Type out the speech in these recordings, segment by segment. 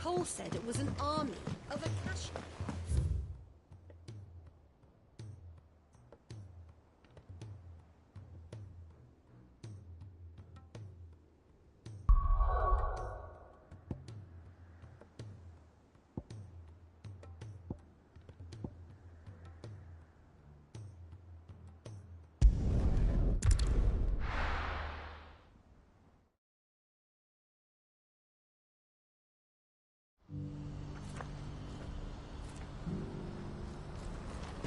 Cole said it was an army of a cash.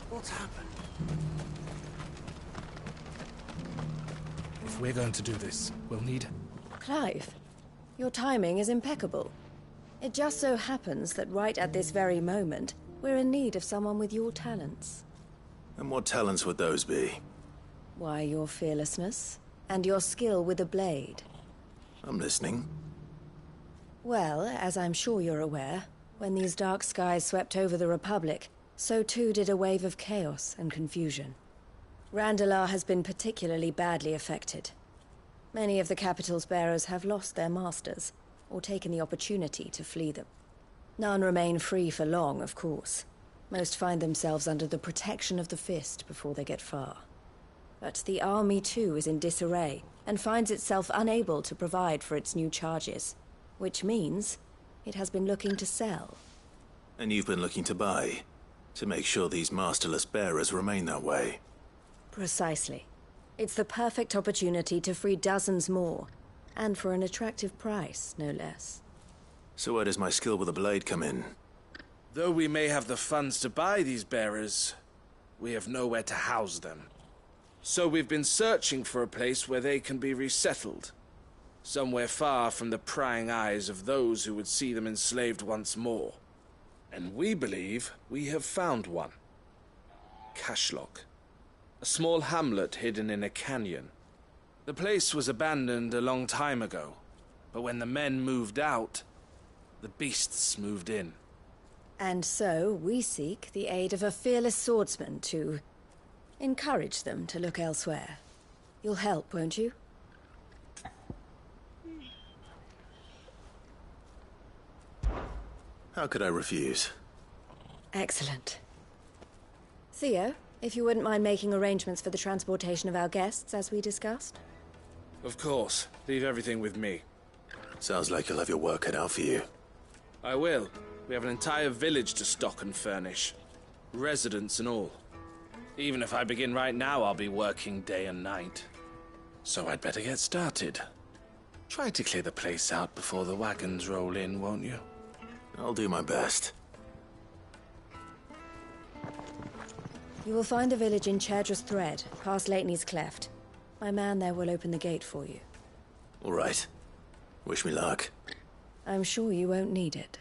What's happened? If we're going to do this, we'll need... Clive, your timing is impeccable. It just so happens that right at this very moment, we're in need of someone with your talents. And what talents would those be? Why, your fearlessness, and your skill with a blade. I'm listening. Well, as I'm sure you're aware, when these dark skies swept over the Republic, so too did a wave of chaos and confusion. Randalar has been particularly badly affected. Many of the capital's bearers have lost their masters, or taken the opportunity to flee them. None remain free for long, of course. Most find themselves under the protection of the Fist before they get far. But the army too is in disarray, and finds itself unable to provide for its new charges. Which means it has been looking to sell. And you've been looking to buy? To make sure these masterless bearers remain that way? Precisely. It's the perfect opportunity to free dozens more, and for an attractive price, no less. So where does my skill with a blade come in? Though we may have the funds to buy these bearers, we have nowhere to house them. So we've been searching for a place where they can be resettled. Somewhere far from the prying eyes of those who would see them enslaved once more. And we believe we have found one. Cashlock. A small hamlet hidden in a canyon. The place was abandoned a long time ago, but when the men moved out, the beasts moved in. And so we seek the aid of a fearless swordsman to encourage them to look elsewhere. You'll help, won't you? How could I refuse? Excellent. Theo, if you wouldn't mind making arrangements for the transportation of our guests, as we discussed. Of course. Leave everything with me. Sounds like you'll have your work cut out for you. I will. We have an entire village to stock and furnish. Residents and all. Even if I begin right now, I'll be working day and night. So I'd better get started. Try to clear the place out before the wagons roll in, won't you? I'll do my best. You will find the village in Chaidra's Thread, past Lateney's Cleft. My man there will open the gate for you. All right. Wish me luck. I'm sure you won't need it.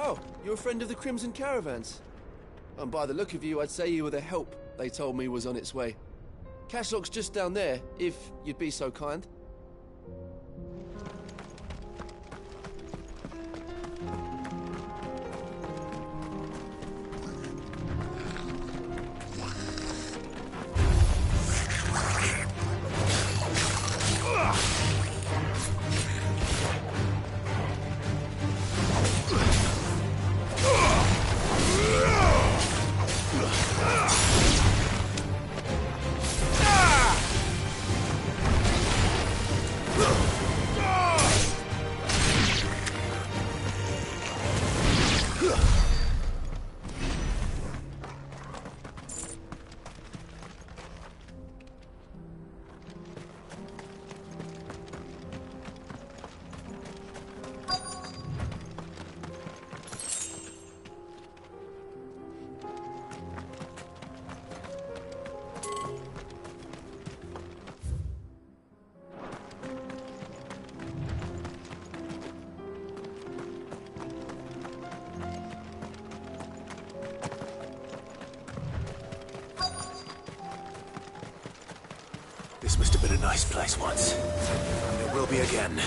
Oh, you're a friend of the Crimson Caravans. And by the look of you, I'd say you were the help they told me was on its way. Cashlock's just down there, if you'd be so kind. This must have been a nice place once. And it will be again.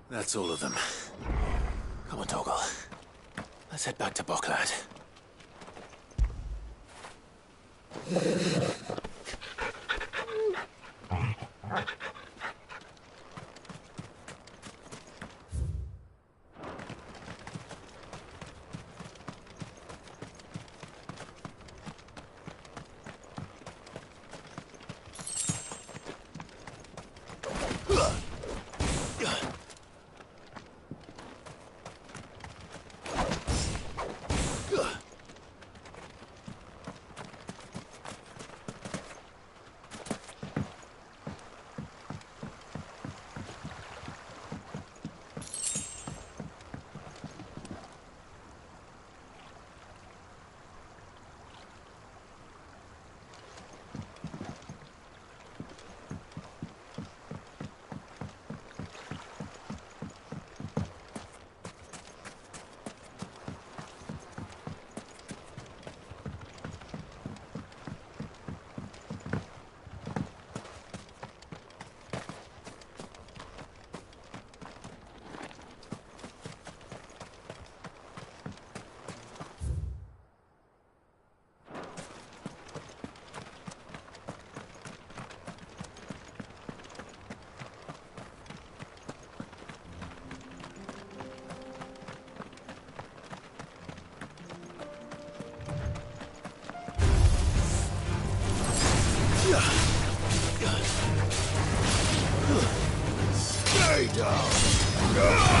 That's all of them. Come on, Toggle. Let's head back to Boklad. Stay down!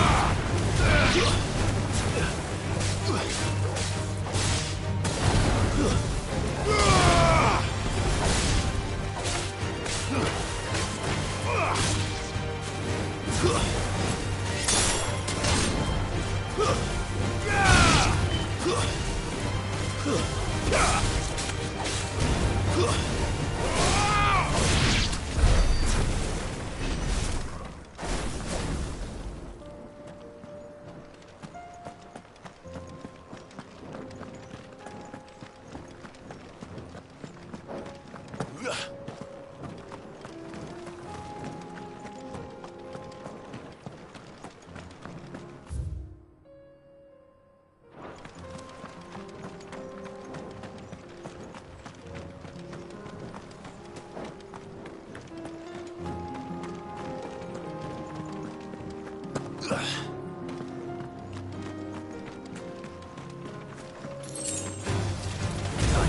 Time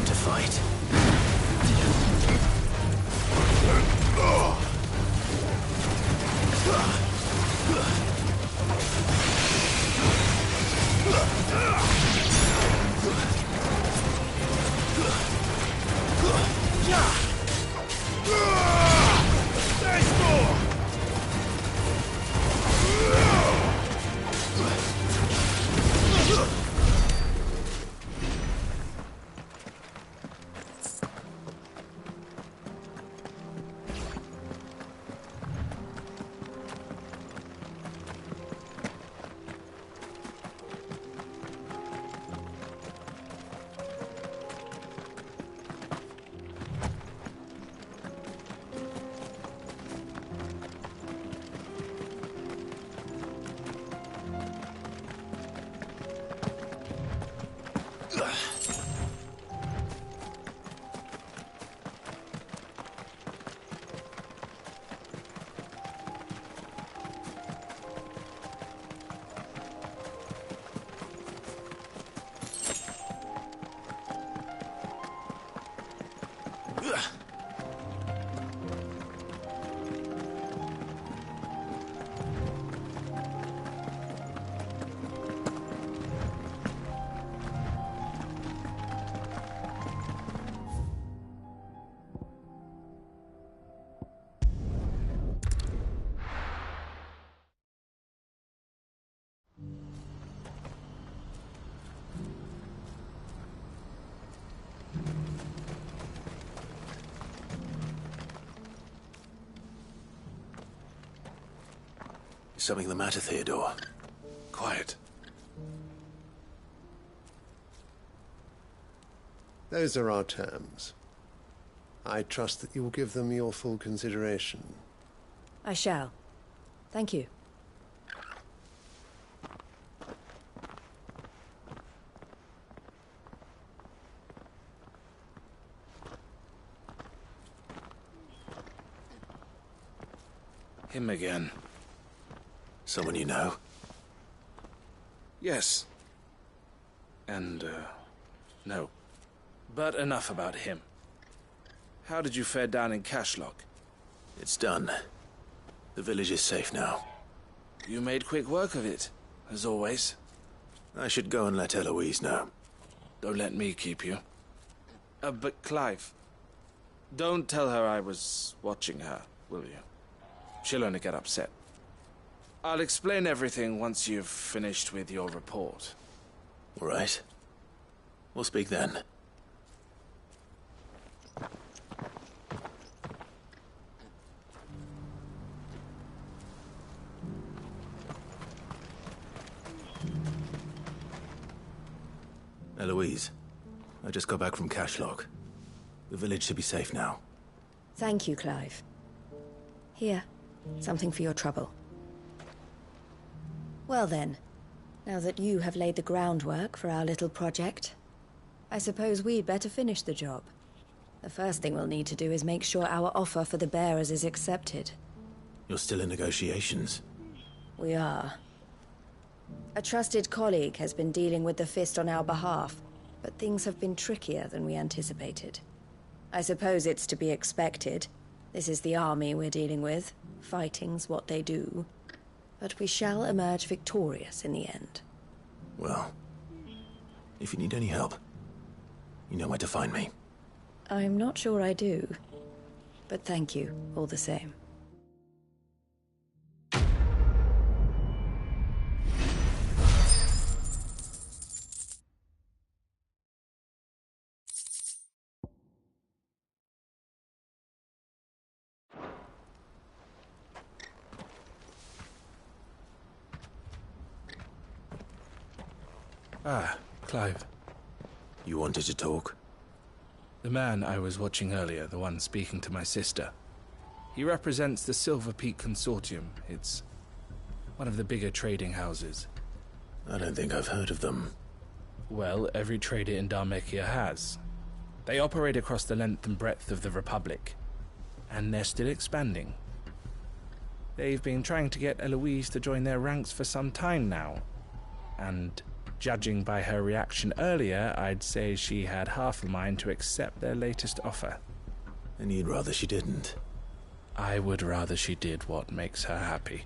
to fight. Is something the matter, Theodore? Quiet. Those are our terms. I trust that you will give them your full consideration. I shall. Thank you. Him again. Someone you know? Yes. And, no. But enough about him. How did you fare down in Cashlock? It's done. The village is safe now. You made quick work of it, as always. I should go and let Eloise know. Don't let me keep you. But Clive, don't tell her I was watching her, will you? She'll only get upset. I'll explain everything once you've finished with your report. All right. We'll speak then. Eloise, I just got back from Cashlock. The village should be safe now. Thank you, Clive. Here, something for your trouble. Well then, now that you have laid the groundwork for our little project, I suppose we'd better finish the job. The first thing we'll need to do is make sure our offer for the bearers is accepted. You're still in negotiations? We are. A trusted colleague has been dealing with the Fist on our behalf, but things have been trickier than we anticipated. I suppose it's to be expected. This is the army we're dealing with. Fighting's what they do. But we shall emerge victorious in the end. Well, if you need any help, you know where to find me. I'm not sure I do. But thank you, all the same. Ah, Clive. You wanted to talk? The man I was watching earlier, the one speaking to my sister. He represents the Silver Peak Consortium. It's one of the bigger trading houses. I don't think I've heard of them. Well, every trader in Dharmekia has. They operate across the length and breadth of the Republic. And they're still expanding. They've been trying to get Eloise to join their ranks for some time now, and judging by her reaction earlier, I'd say she had half a mind to accept their latest offer. And you'd rather she didn't? I would rather she did what makes her happy,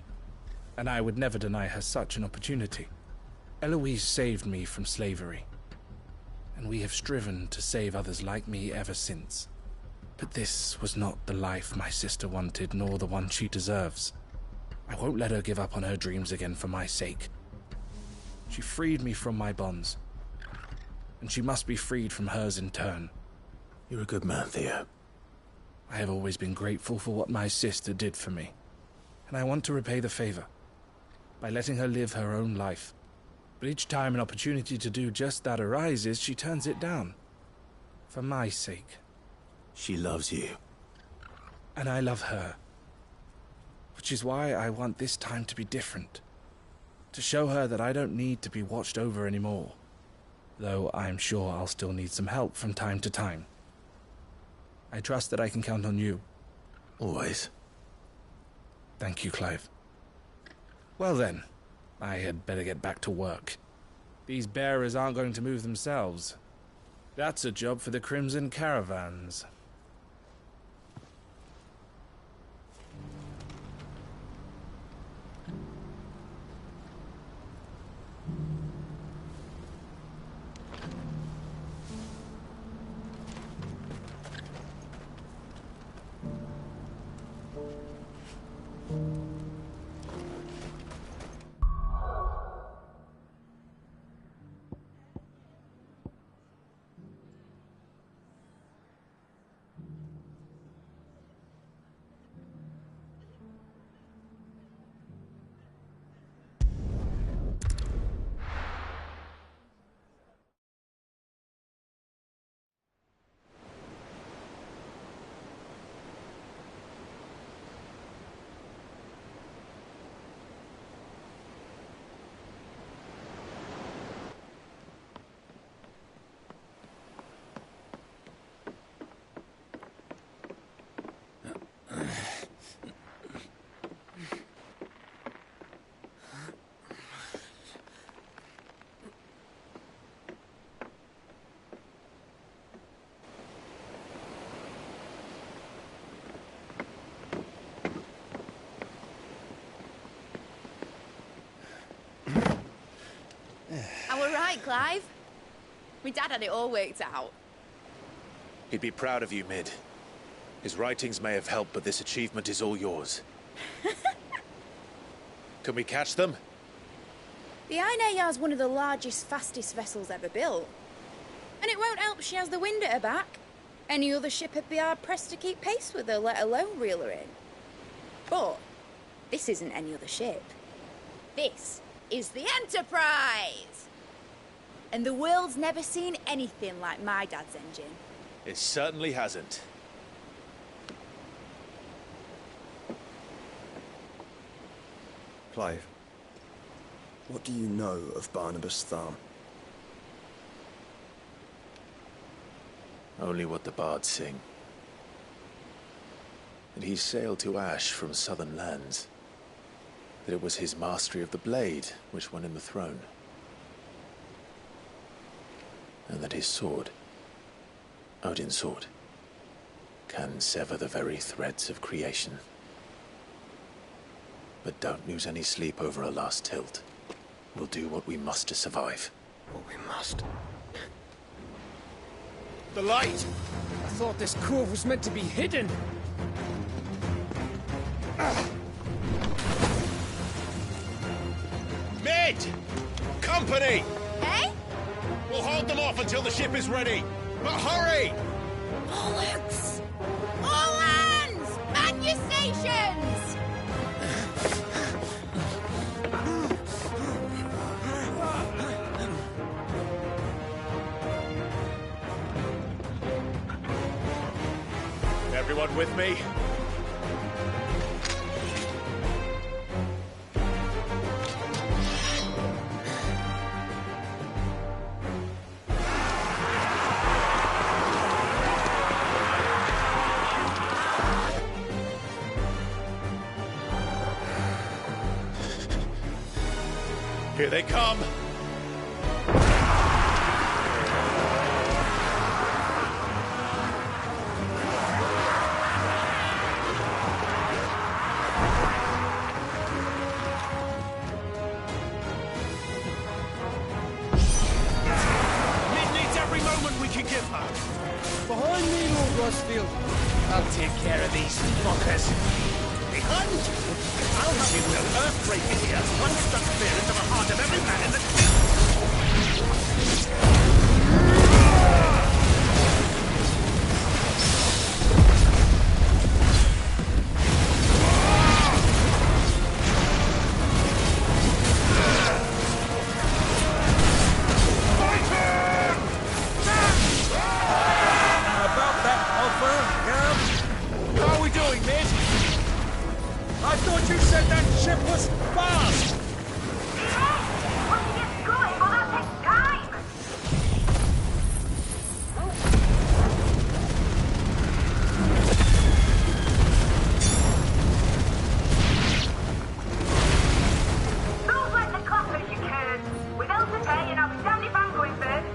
and I would never deny her such an opportunity. Eloise saved me from slavery, and we have striven to save others like me ever since. But this was not the life my sister wanted, nor the one she deserves. I won't let her give up on her dreams again for my sake. She freed me from my bonds, and she must be freed from hers in turn. You're a good man, Theo. I have always been grateful for what my sister did for me, and I want to repay the favor by letting her live her own life. But each time an opportunity to do just that arises, she turns it down. For my sake. She loves you. And I love her. Which is why I want this time to be different. To show her that I don't need to be watched over anymore. Though I'm sure I'll still need some help from time to time. I trust that I can count on you. Always. Thank you, Clive. Well then, I had better get back to work. These bearers aren't going to move themselves. That's a job for the Crimson Caravans. I were right, Clive. My dad had it all worked out. He'd be proud of you, Mid. His writings may have helped, but this achievement is all yours. Can we catch them? The Ainayar's one of the largest, fastest vessels ever built. And it won't help she has the wind at her back. Any other ship would be hard-pressed to keep pace with her, let alone reel her in. But this isn't any other ship. This is the Enterprise! And the world's never seen anything like my dad's engine. It certainly hasn't. Clive, what do you know of Barnabas Thumb? Only what the bards sing. That he sailed to Ash from southern lands. That it was his mastery of the blade which won him the throne. And that his sword, Odin's sword, can sever the very threads of creation. But don't lose any sleep over a last tilt. We'll do what we must to survive. What we must. The light! I thought this cove was meant to be hidden. Mid! Company! Hey? We'll hold them off until the ship is ready. But hurry! Bollocks! All hands! Man your stations! Everyone with me? Here they come! Mid needs every moment we can give her. Behind me, Lord Rosfield. I'll take care of these fuckers. Behind you? I'll have you know earth-breaking here. One struck fear into the heart of every man in the... I thought you said that ship was fast! Once it gets going, well, that takes time! Don't let the clappers, you curds! With else to pay, and I'll be damned if I'm going first!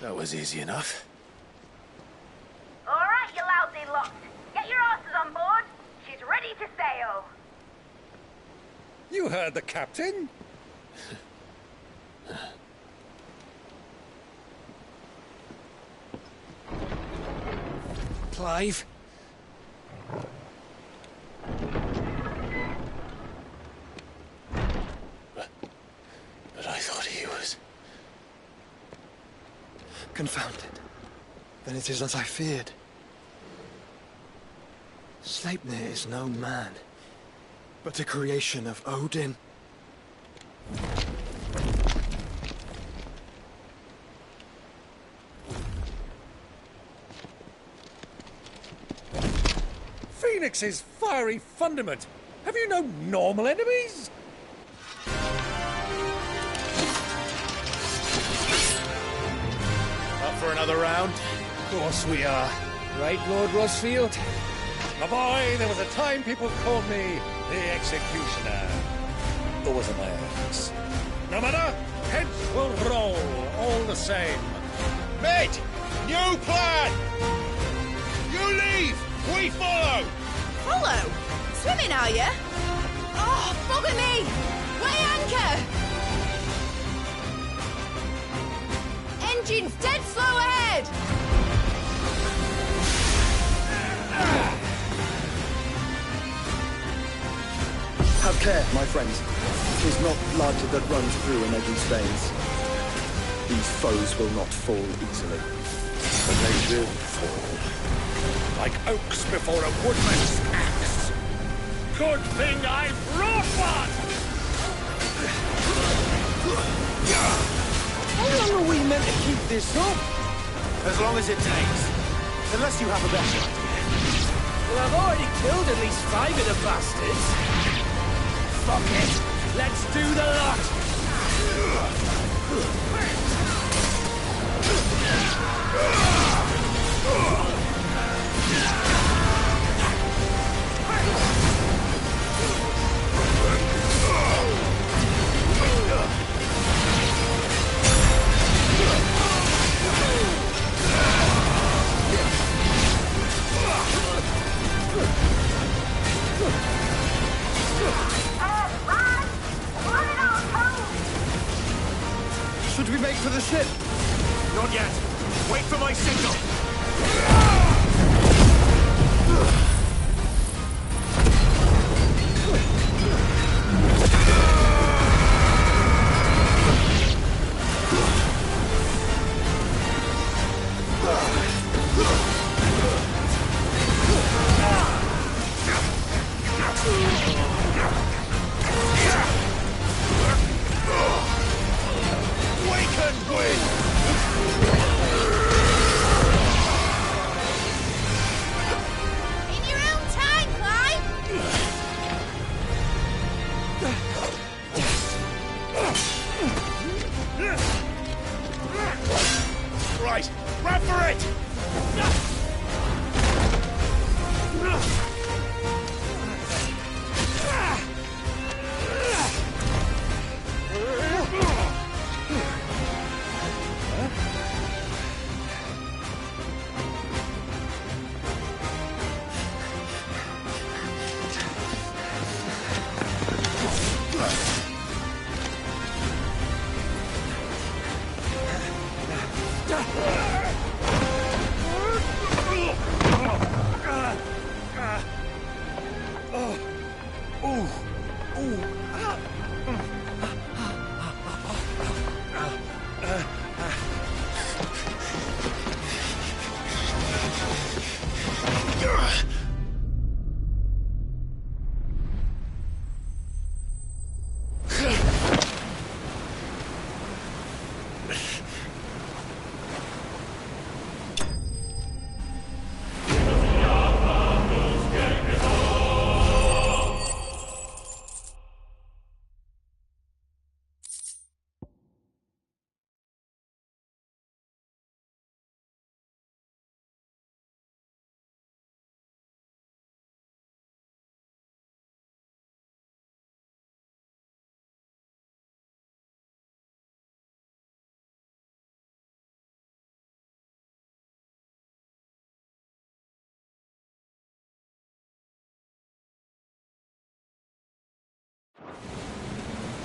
That was easy enough. All right, you lousy lot. Get your asses on board. She's ready to sail. You heard the captain. Clive? But I thought he was... Confounded. Then it is as I feared. Sleipnir is no man, but a creation of Odin. Phoenix's fiery fundament. Have you no normal enemies? Up for another round? Of course we are. Right, Lord Rosfield? My boy, there was a time people called me the Executioner. Or was it my ex? No matter, heads will roll, all the same. Mate! New plan! You leave! We follow! Follow? Swimming, are you? Oh, bugger me! Weigh anchor! Engine's dead slow ahead! ahead! Have care, my friends. 'Tis not blood that runs through Enegi's veins. These foes will not fall easily. But they will fall. Like oaks before a woodman's axe. Good thing I brought one! How long are we meant to keep this up? As long as it takes. Unless you have a better idea. Well, I've already killed at least 5 of the bastards. Fuck it! Let's do the lot! Should we make for the ship? Not yet. Wait for my signal. In your own time, Clive! Right, run for it!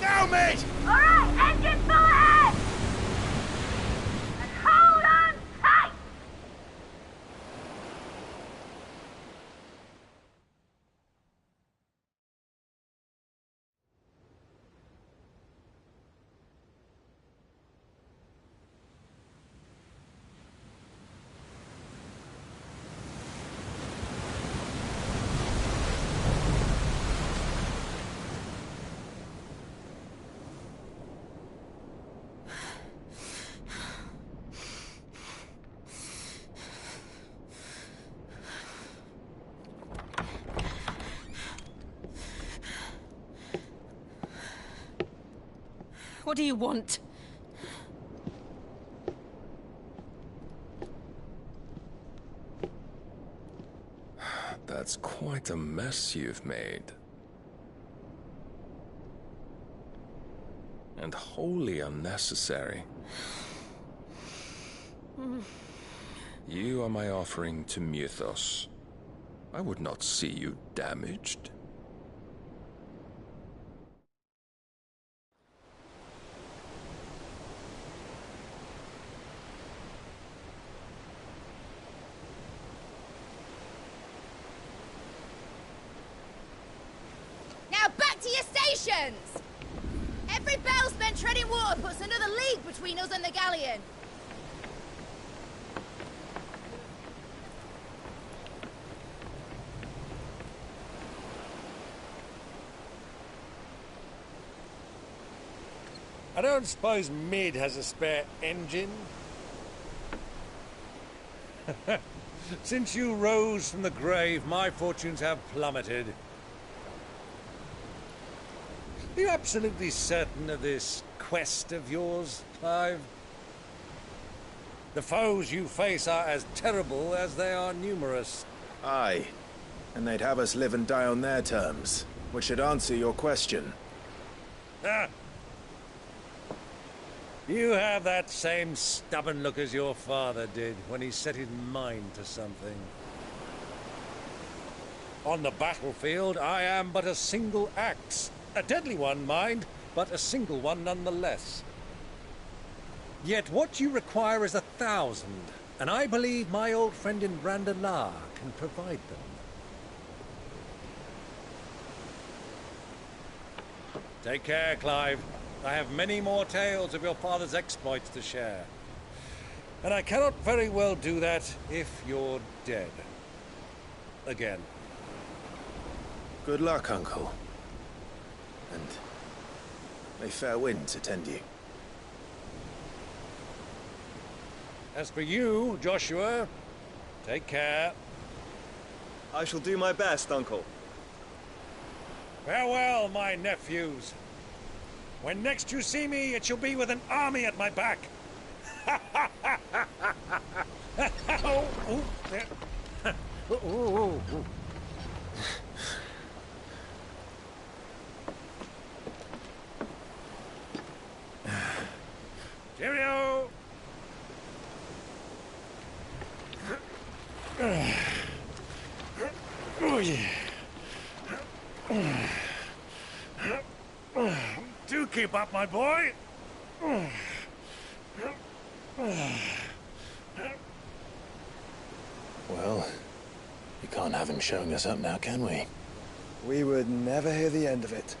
Now, mate! Alright, engine full ahead! And hold on tight! What do you want? That's quite a mess you've made. And wholly unnecessary. You are my offering to Mythos. I would not see you damaged. Preparations! Every bell spent treading water puts another league between us and the galleon. I don't suppose Mid has a spare engine? Since you rose from the grave, my fortunes have plummeted. Are you absolutely certain of this quest of yours, Clive? The foes you face are as terrible as they are numerous. Aye. And they'd have us live and die on their terms, which should answer your question. Ah! You have that same stubborn look as your father did when he set his mind to something. On the battlefield, I am but a single axe. A deadly one, mind, but a single one nonetheless. Yet what you require is 1,000, and I believe my old friend in Randalar can provide them. Take care, Clive. I have many more tales of your father's exploits to share. And I cannot very well do that if you're dead. Again. Good luck, Uncle. And may fair winds attend you. As for you, Joshua, take care. I shall do my best, Uncle. Farewell, my nephews. When next you see me, it shall be with an army at my back. Oh, oh, there. Oh, oh, oh. Cheerio! Oh, yeah. Do keep up, my boy. Well, we can't have him showing us up now, can we? We would never hear the end of it.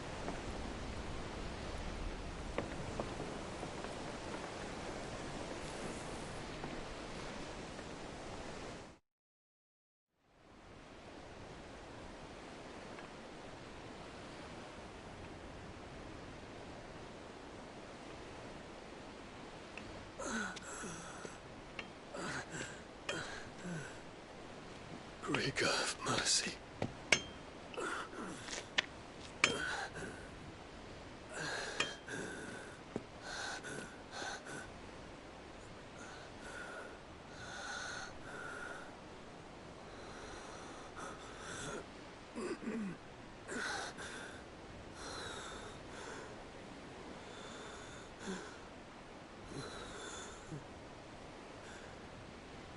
Greek of mercy.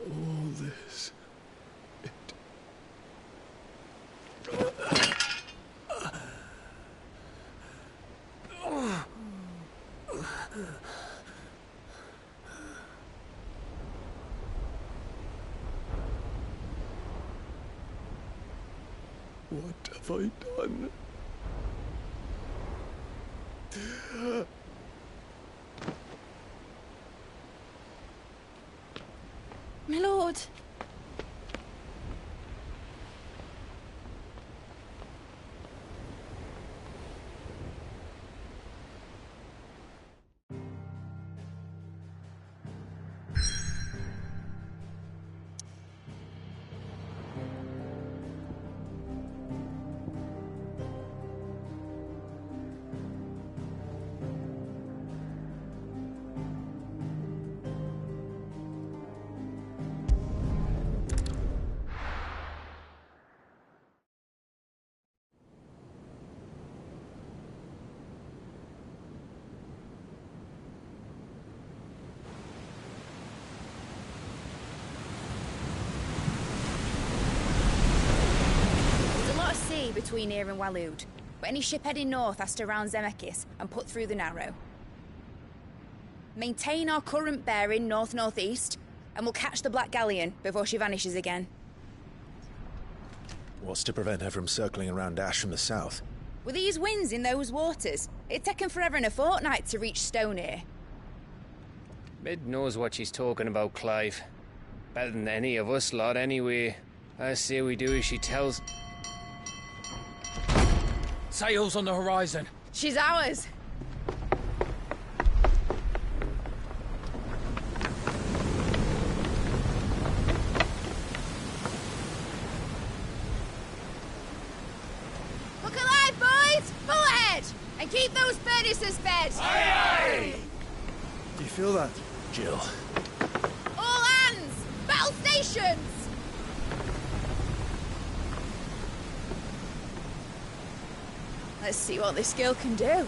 All this. What have I done? My lord. Between here and Waloed, but any ship heading north has to round Zemeckis and put through the Narrow. Maintain our current bearing north-northeast, and we'll catch the Black Galleon before she vanishes again. What's to prevent her from circling around Ash from the south? With these winds in those waters, it'd taken forever and a fortnight to reach Stonehenge. Mid knows what she's talking about, Clive. Better than any of us lot, anyway. I say we do as she tells. Sails on the horizon. She's ours. Look alive, boys! Pull ahead! And keep those furnaces fed! Aye, aye! Do you feel that? Jill. All hands! Battle stations! Let's see what this girl can do.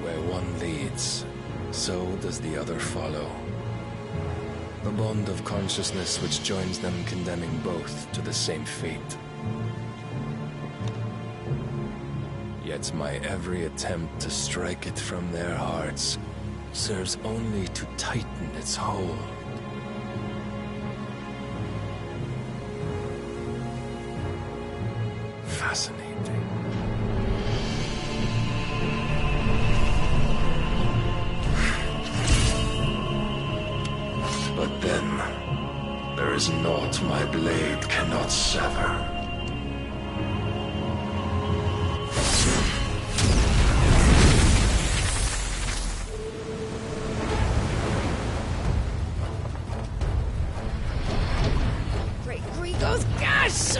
Where one leads, so does the other follow. The bond of consciousness which joins them condemning both to the same fate. Yet my every attempt to strike it from their hearts serves only to tighten its hold. Fascinating. But then, there is naught my blade cannot sever. Great Gregor's gosh!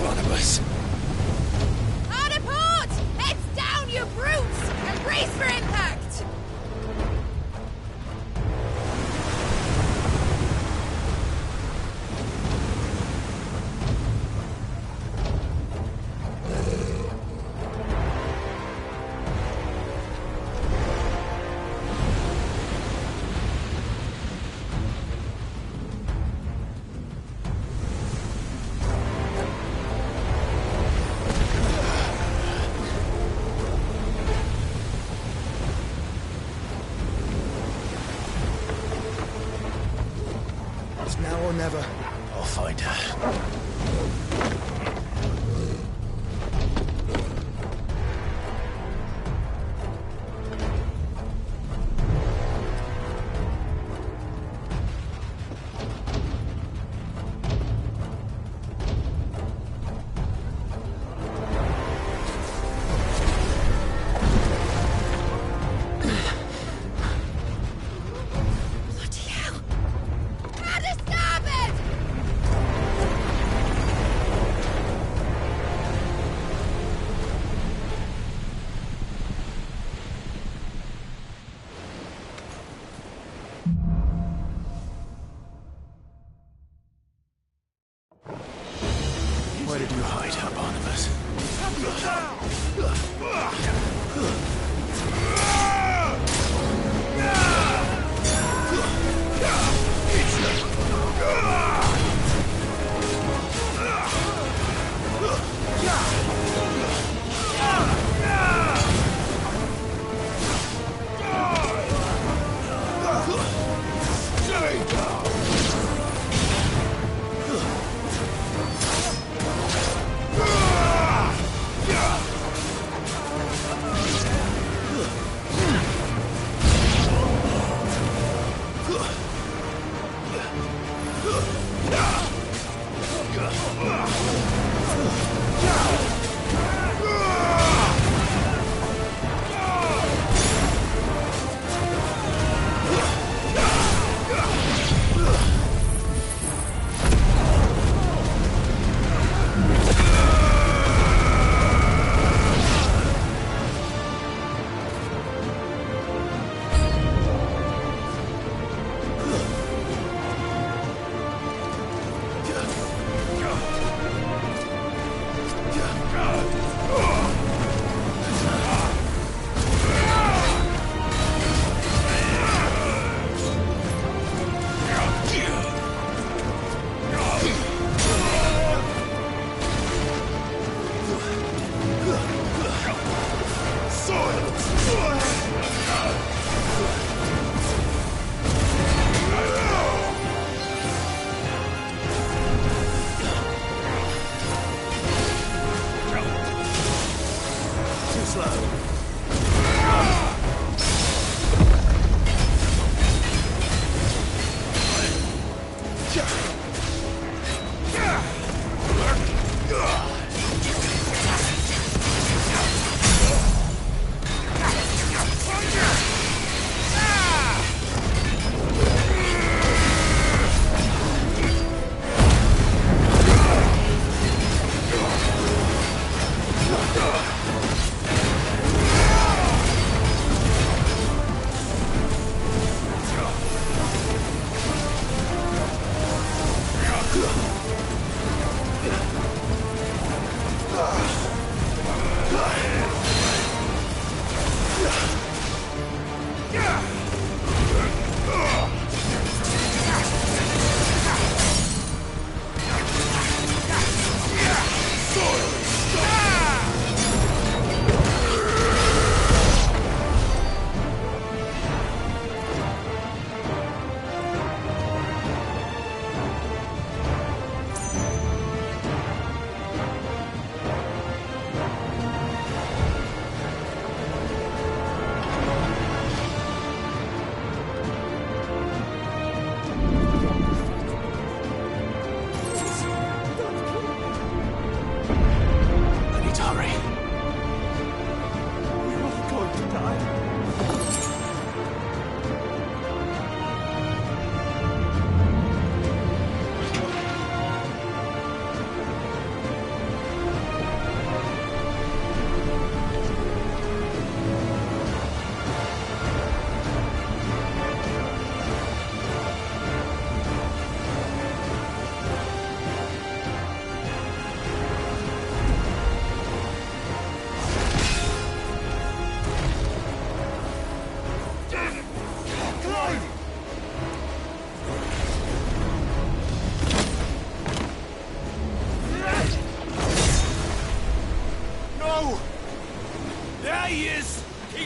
Barnabas. Hard port! Heads down, you brutes! And brace for impact! It's now or never. I'll find her. Bloody hell! Hard to starboard! Where did you hide her, Barnabas? Yeah!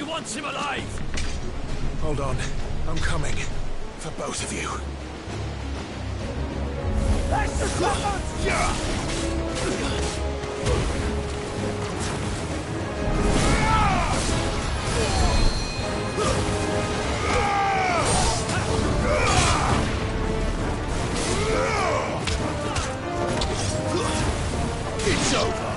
wants him alive! Hold on. I'm coming. For both of you. It's over.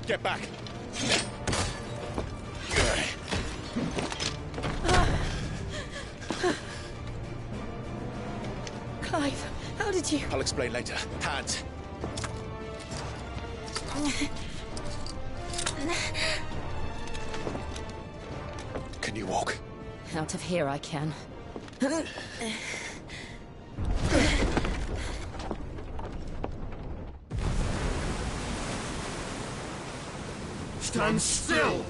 Get back! Clive, how did you... I'll explain later. Hands! out of here, I can. Stand still!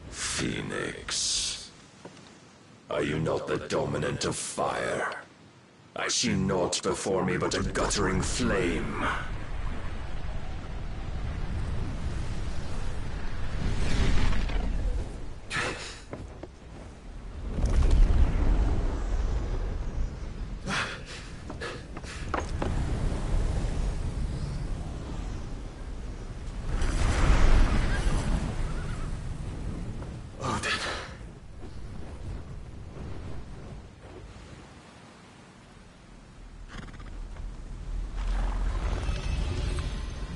Phoenix. Are you not the dominant of fire? I see naught before me but a guttering flame.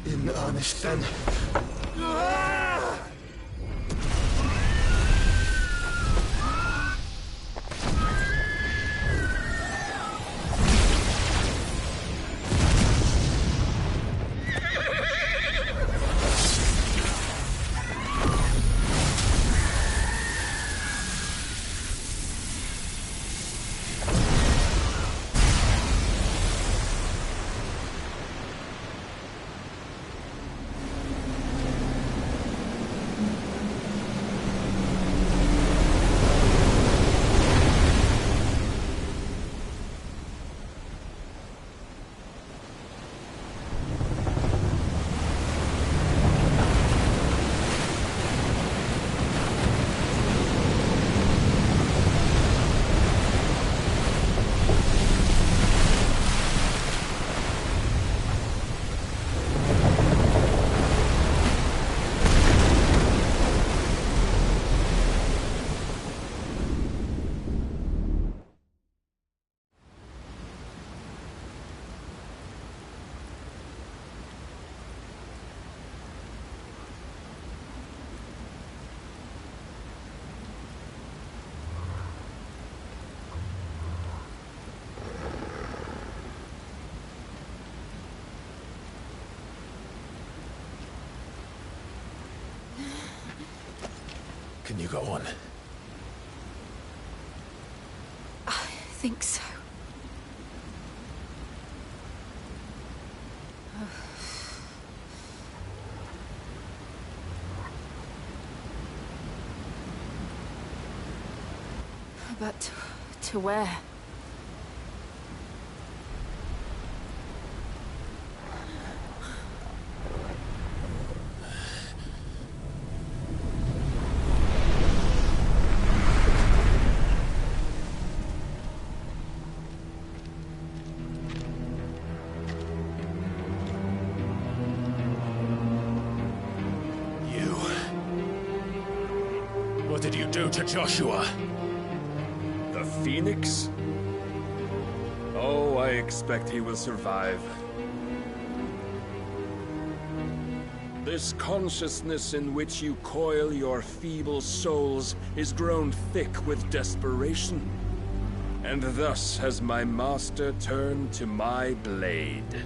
In earnest, then. Can you go on? I think so. But to where? What did you do to Joshua? The Phoenix? Oh, I expect he will survive. This consciousness in which you coil your feeble souls is grown thick with desperation. And thus has my master turned to my blade.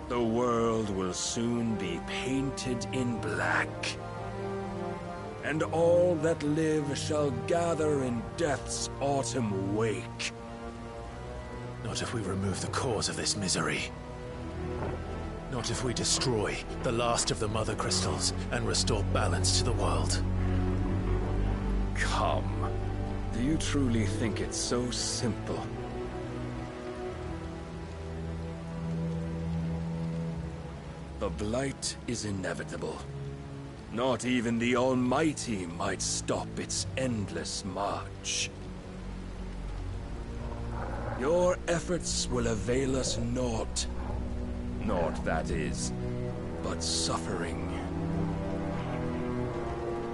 The world will soon be painted in black. And all that live shall gather in death's autumn wake. Not if we remove the cause of this misery. Not if we destroy the last of the Mother Crystals and restore balance to the world. Come. Do you truly think it's so simple? The Blight is inevitable. Not even the Almighty might stop its endless march. Your efforts will avail us naught. Naught, that is, but suffering.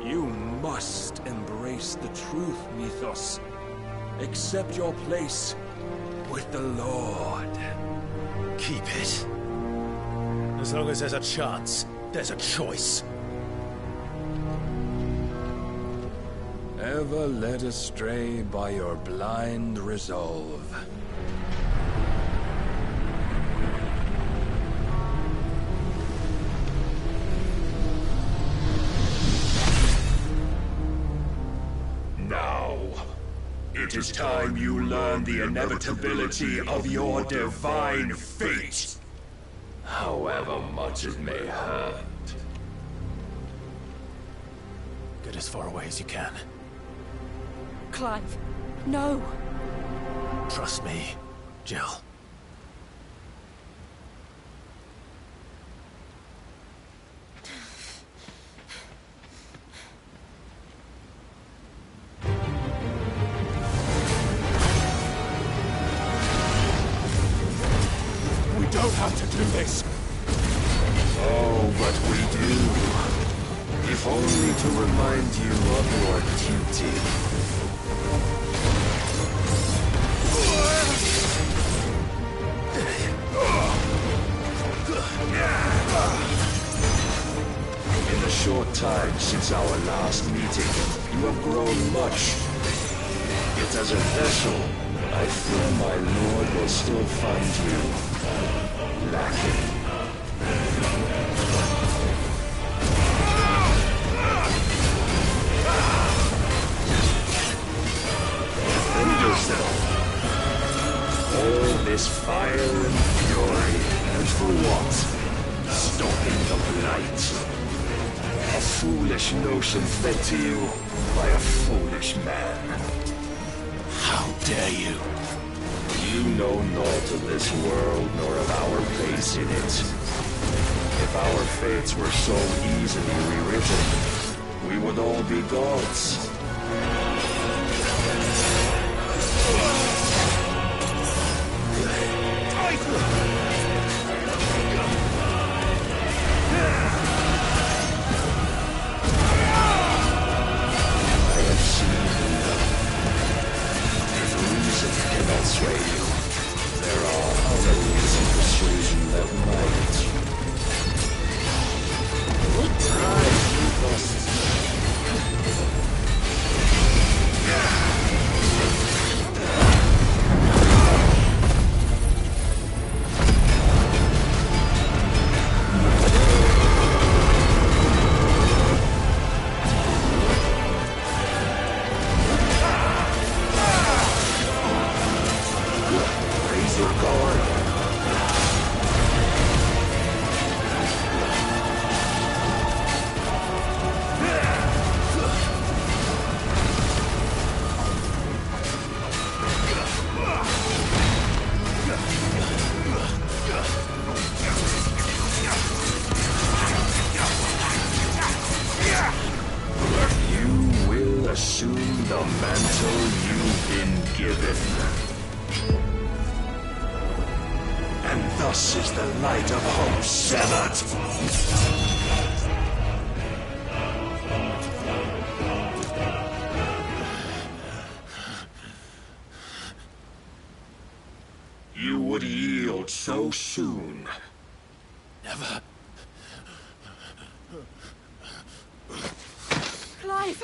You must embrace the truth, Mythos. Accept your place with the Lord. Keep it. As long as there's a chance, there's a choice. Ever led astray by your blind resolve. It is time you learn the inevitability of your divine fate. However much it may hurt. Get as far away as you can. Clive, no. Trust me, Jill. We don't have to do this. Oh, but we do. If only to remind you of your duty. In the short time since our last meeting, you have grown much. Yet as a vessel, I fear my lord will still find you lacking. Defend yourself. All this fire and fury, and for what? Stopping the blight. A foolish notion fed to you by a foolish man. How dare you? You know naught of this world, nor of our place in it. If our fates were so easily rewritten, we would all be gods. I have seen enough. If reason cannot sway you, there are other means of persuasion that might. Rise, you must. Raise your guard. You will assume the mantle you've been given. And thus is the light of hope severed. You would yield so soon. Never. Clive!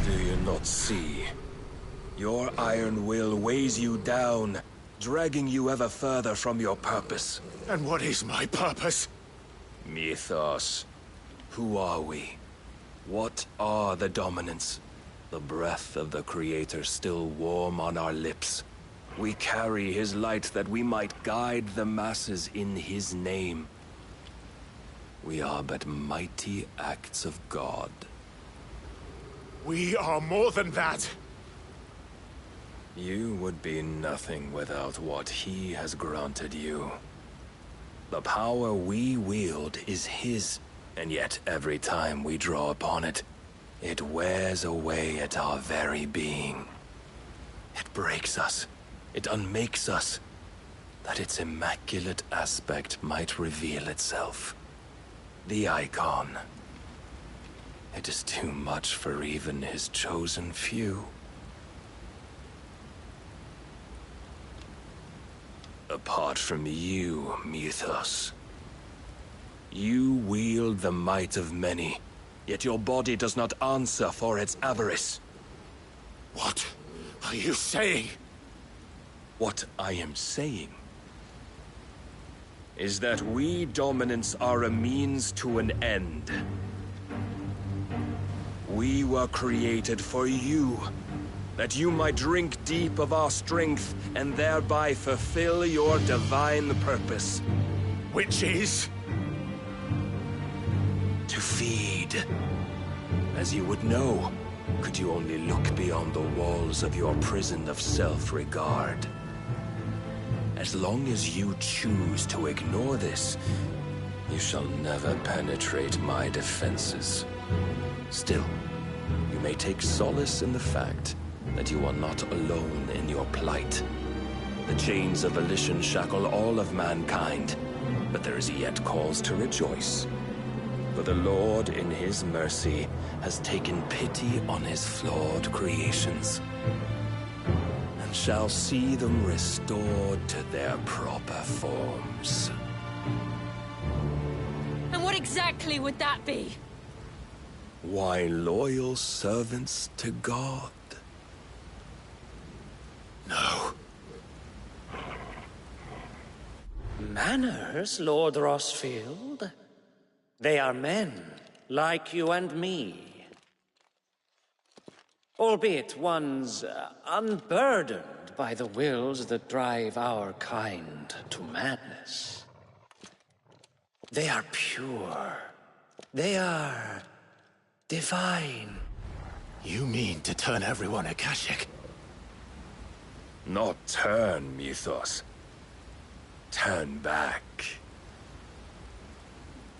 Do you not see? Your iron will weighs you down, dragging you ever further from your purpose. And what is my purpose? Mythos. Who are we? What are the dominants? The breath of the Creator still warm on our lips. We carry his light that we might guide the masses in his name. We are but mighty acts of God. We are more than that. You would be nothing without what he has granted you. The power we wield is his, and yet every time we draw upon it, it wears away at our very being. It breaks us. It unmakes us, that its immaculate aspect might reveal itself. The icon. It is too much for even his chosen few. Apart from you, Mythos. You wield the might of many, yet your body does not answer for its avarice. What are you saying? What I am saying is that we dominants are a means to an end. We were created for you, that you might drink deep of our strength and thereby fulfill your divine purpose. Which is? To feed. As you would know, could you only look beyond the walls of your prison of self-regard. As long as you choose to ignore this, you shall never penetrate my defenses. Still, you may take solace in the fact that you are not alone in your plight. The chains of volition shackle all of mankind, but there is yet cause to rejoice. For the Lord, in his mercy, has taken pity on his flawed creations, and shall see them restored to their proper forms. And what exactly would that be? Why, loyal servants to God. No. Manners, Lord Rosfield? They are men, like you and me. Albeit ones unburdened by the wills that drive our kind to madness. They are pure. They are divine. You mean to turn everyone Akashic? Not turn, Mythos. Turn back.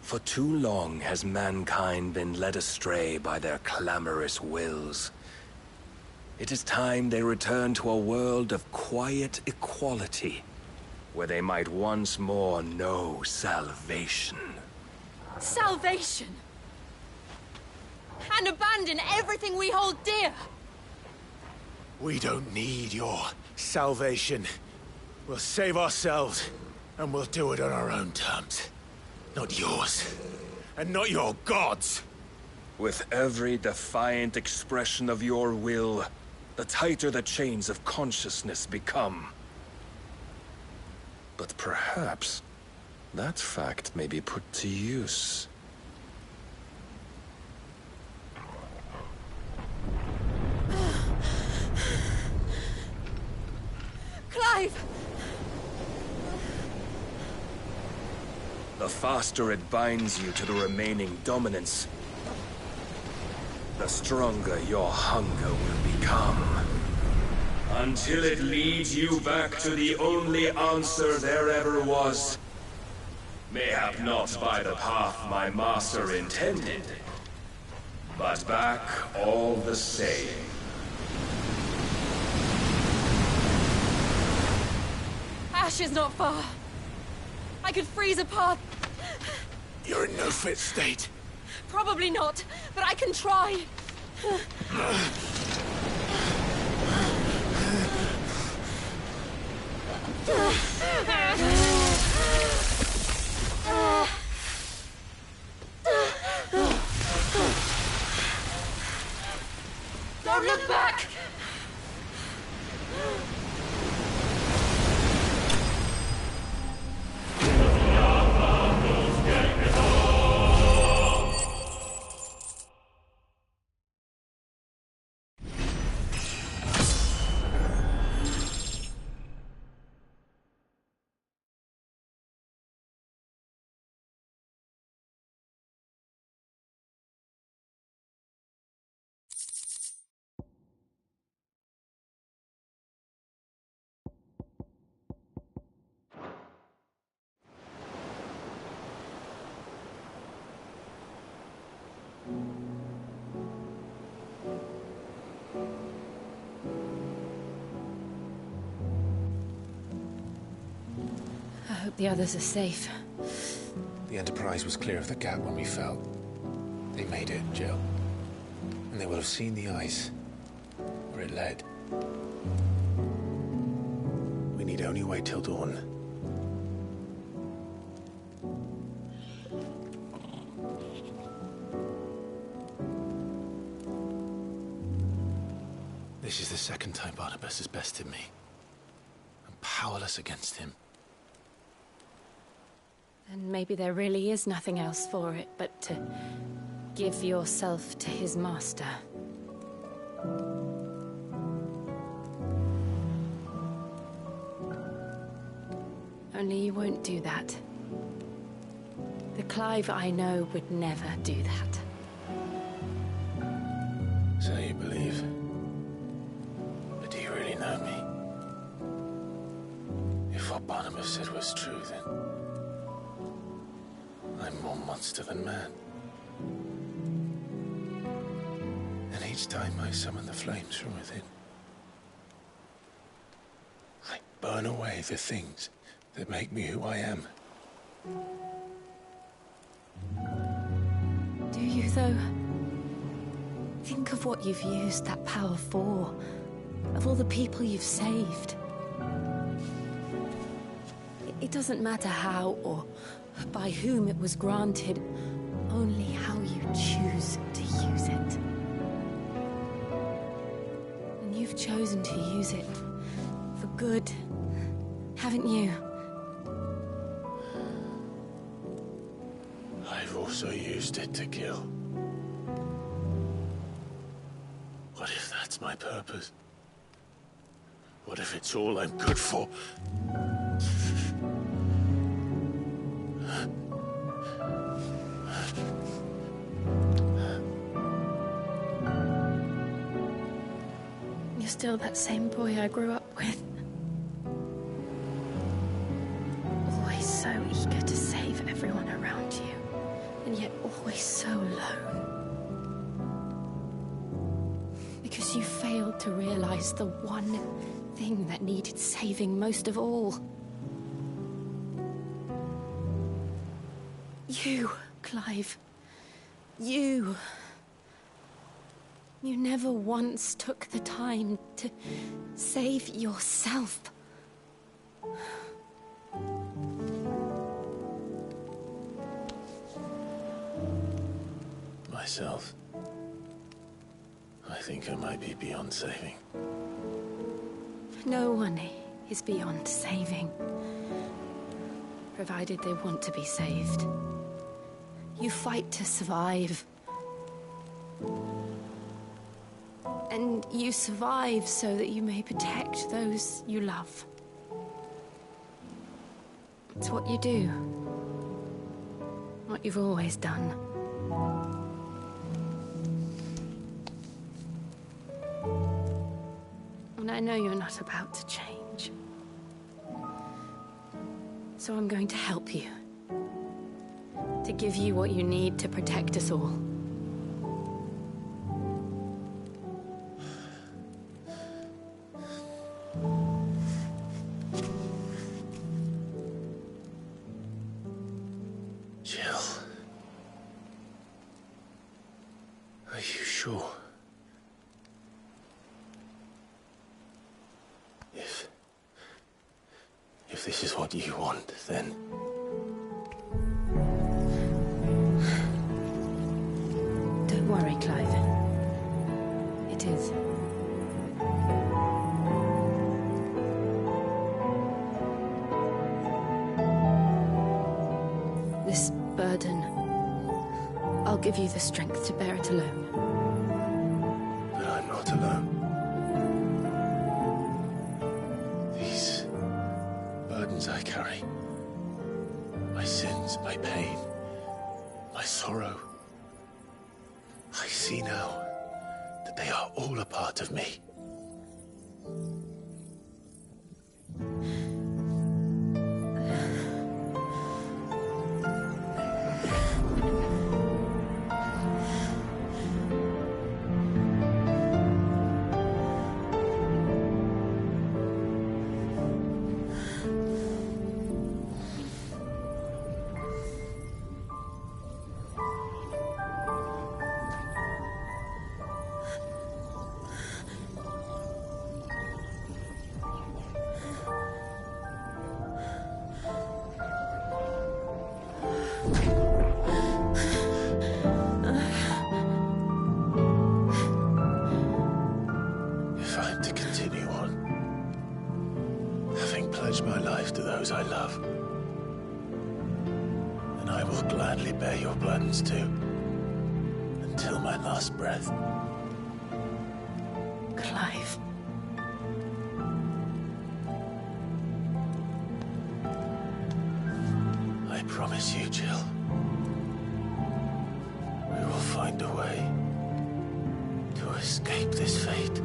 For too long has mankind been led astray by their clamorous wills. It is time they return to a world of quiet equality, where they might once more know salvation. Salvation! And abandon everything we hold dear! We don't need your salvation. We'll save ourselves, and we'll do it on our own terms. Not yours, and not your gods! With every defiant expression of your will, the tighter the chains of consciousness become. But perhaps that fact may be put to use. Clive! The faster it binds you to the remaining dominance, the stronger your hunger will become. Until it leads you back to the only answer there ever was. Mayhap not by the path my master intended, but back all the same. Ash is not far. I could freeze a path. You're in no fit state. Probably not, but I can try. Don't look back! I hope the others are safe. The Enterprise was clear of the gap when we fell. They made it, Jill. And they will have seen the ice, where it led. We need only wait till dawn. This is the second time Barnabas has bested me. I'm powerless against him. then maybe there really is nothing else for it but to give yourself to his master. Only you won't do that. The Clive I know would never do that. So you believe? But do you really know me? If what Barnabas said was true, then I'm more monster than man. And each time I summon the flames from within, I burn away the things that make me who I am. Do you, though? Think of what you've used that power for, of all the people you've saved. It doesn't matter how or by whom it was granted, only how you choose to use it. And you've chosen to use it for good, haven't you? I've also used it to kill. What if that's my purpose? What if it's all I'm good for? You're still that same boy I grew up with. Always so eager to save everyone around you, and yet always so alone. Because you failed to realize the one thing that needed saving most of all. You, Clive. You. You never once took the time to save yourself. Myself? I think I might be beyond saving. No one is beyond saving, provided they want to be saved. You fight to survive. And you survive so that you may protect those you love. It's what you do. What you've always done. And I know you're not about to change. So I'm going to help you. To give you what you need to protect us all. Jill. Are you sure? If this is what you want, then... Don't worry, Clive. It is. This burden, I'll give you the strength to bear it alone. But I'm not alone. These burdens I carry, my sins, my pain, my sorrow, I see now that they are all a part of me. If I'm to continue on, having pledged my life to those I love, will gladly bear your burdens too, until my last breath. Clive. I promise you, Jill. We will find a way to escape this fate.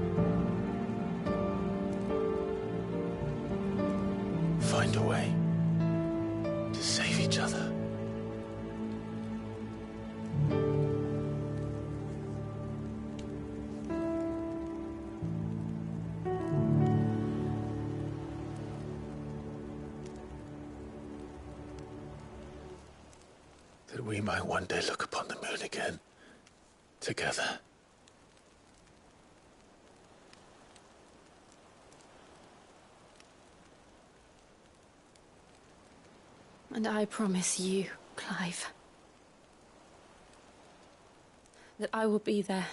Find a way to save each other. That we might one day look upon the moon again, together. And I promise you, Clive, that I will be there,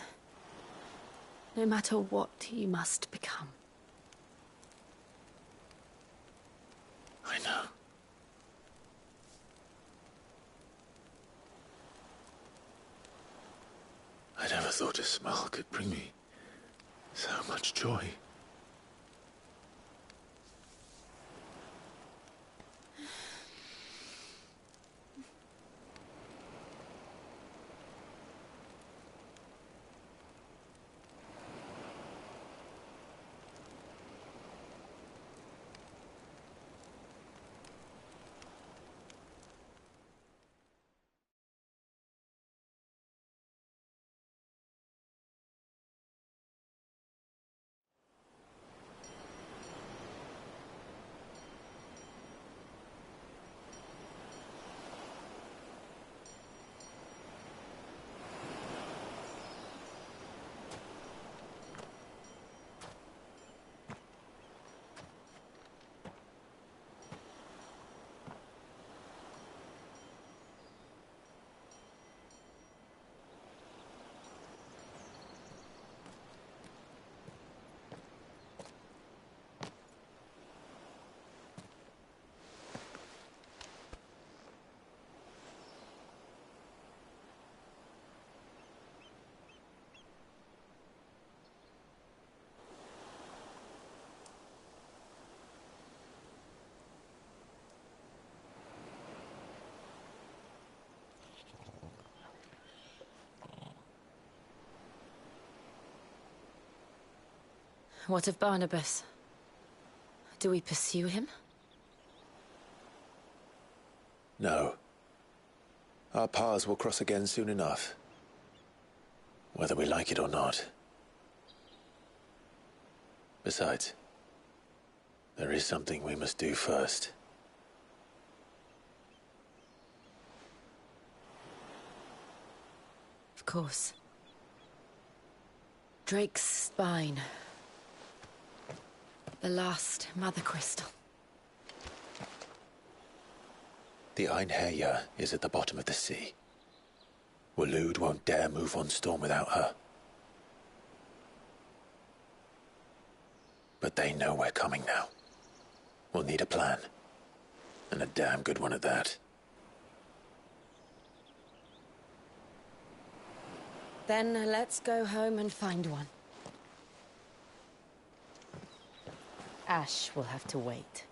no matter what you must become. I know. I never thought a smile could bring me so much joy. What of Barnabas? Do we pursue him? No. Our paths will cross again soon enough. Whether we like it or not. Besides, there is something we must do first. Of course. Drake's spine. The last Mother Crystal. The Einherja is at the bottom of the sea. Waloed won't dare move on Storm without her. But they know we're coming now. We'll need a plan. And a damn good one at that. Then let's go home and find one. Ash will have to wait.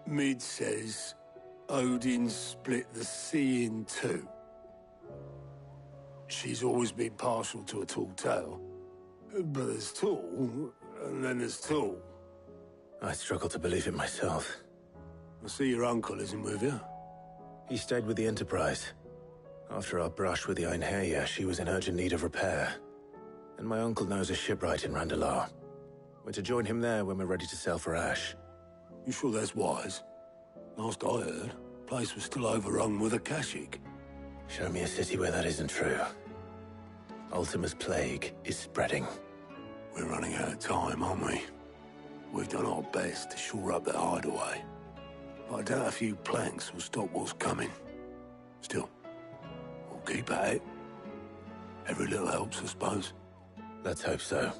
Mid says Odin split the sea in two. She's always been partial to a tall tale. But there's tall, and then there's tall. I struggle to believe it myself. I see your uncle isn't with you. He stayed with the Enterprise. After our brush with the Einherja, she was in urgent need of repair. And my uncle knows a shipwright in Randalar. We're to join him there when we're ready to sail for Ash. You sure that's wise? Last I heard, the place was still overrun with Akashic. Show me a city where that isn't true. Ultima's plague is spreading. We're running out of time, aren't we? We've done our best to shore up the hideaway. But I doubt a few planks will stop what's coming. Still, we'll keep at it. Every little helps, I suppose. Let's hope so.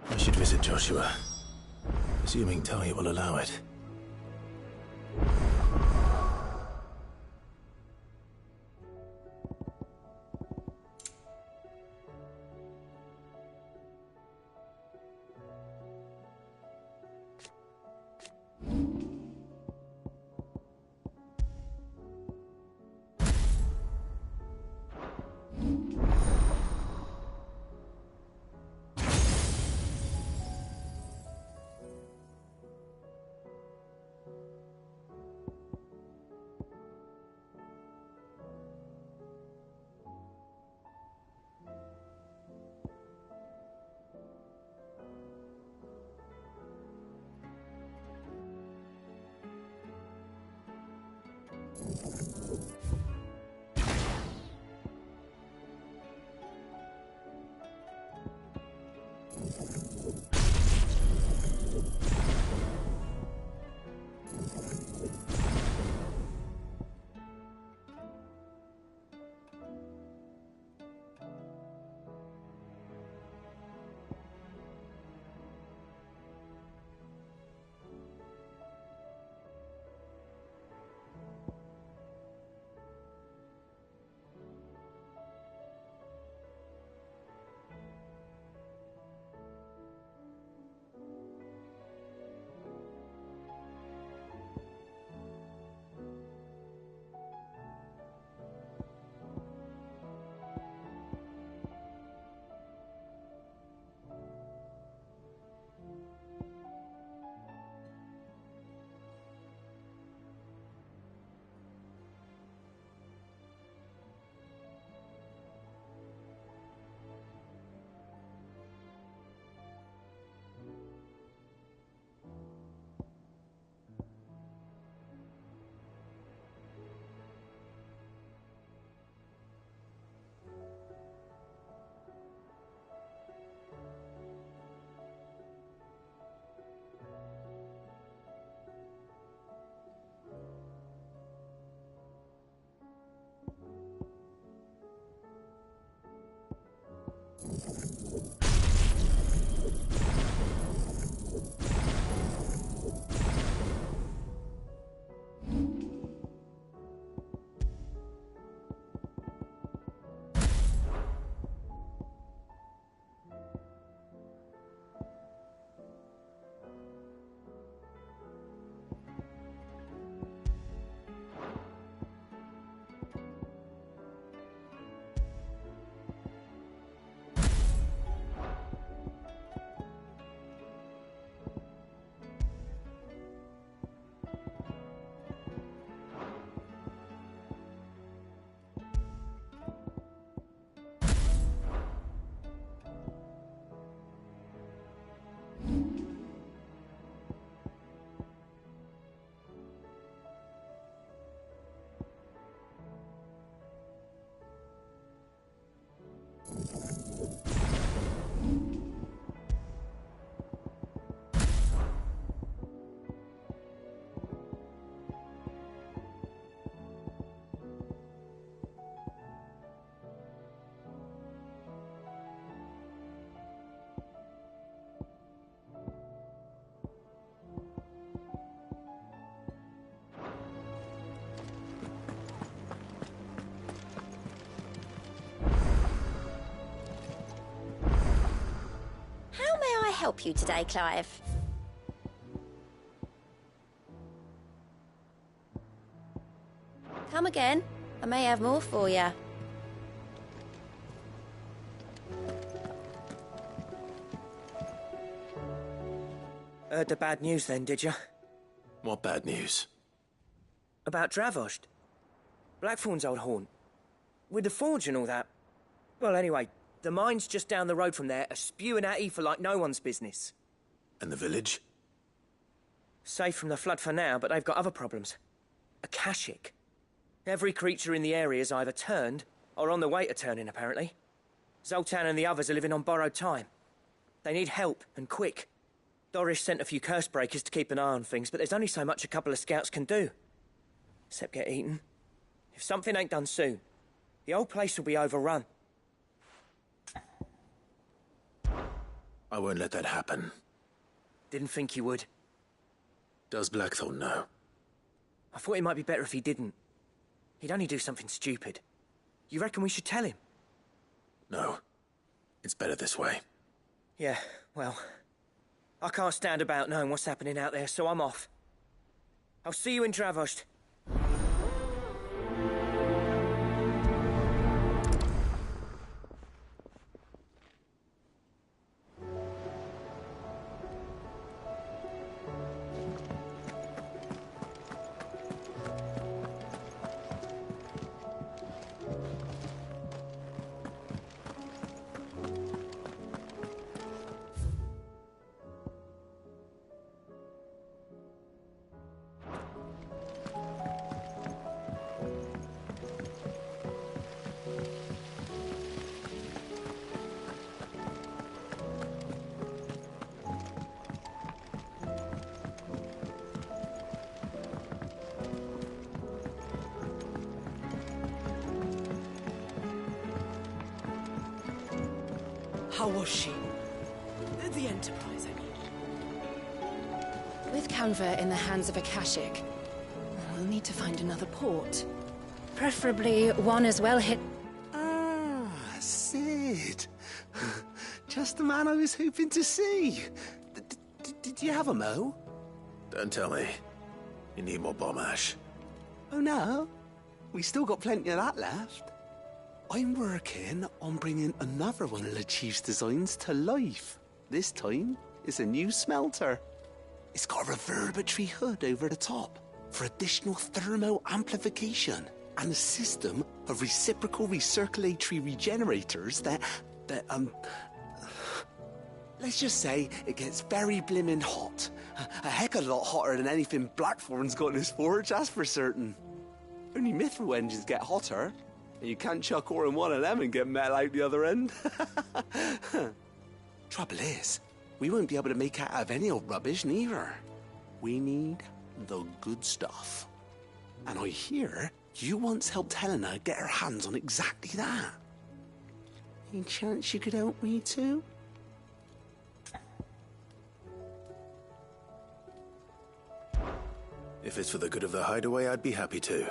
I should visit Joshua, assuming Talia will allow it. help you today, Clive? Come again. I may have more for you. Heard the bad news then, did you? What bad news? About Dravost. Blackthorn's old haunt. With the forge and all that. Well, anyway, the mine's just down the road from there are spewing at Aoife like no one's business. And the village? Safe from the flood for now, but they've got other problems. Akashic. Every creature in the area's either turned or on the way to turning, apparently. Zoltan and the others are living on borrowed time. They need help, and quick. Doris sent a few curse breakers to keep an eye on things, but there's only so much a couple of scouts can do. Except get eaten. If something ain't done soon, the old place will be overrun. I won't let that happen. Didn't think you would. Does Blackthorn know? I thought it might be better if he didn't. He'd only do something stupid. You reckon we should tell him? No. It's better this way. Yeah, well... I can't stand about knowing what's happening out there, so I'm off. I'll see you in Dravost. How was she? The Enterprise, I mean. With Canva in the hands of Akashic, we'll need to find another port. Preferably one as well hit... Ah, Sid. Just the man I was hoping to see. Did you have a mo? Don't tell me. You need more bomb ash. Oh no, we still got plenty of that left. I'm working on bringing another one of the Chief's designs to life. This time, it's a new smelter. It's got a reverberatory hood over the top for additional thermo amplification and a system of reciprocal recirculatory regenerators that let's just say it gets very blimmin' hot. A heck of a lot hotter than anything Blackthorn's got in his forge, that's for certain. Only mithril engines get hotter. And you can't chuck ore in one of them and get metal out the other end. Trouble is, we won't be able to make out of any old rubbish neither. We need the good stuff. And I hear you once helped Helena get her hands on exactly that. Any chance you could help me too? If it's for the good of the hideaway, I'd be happy to.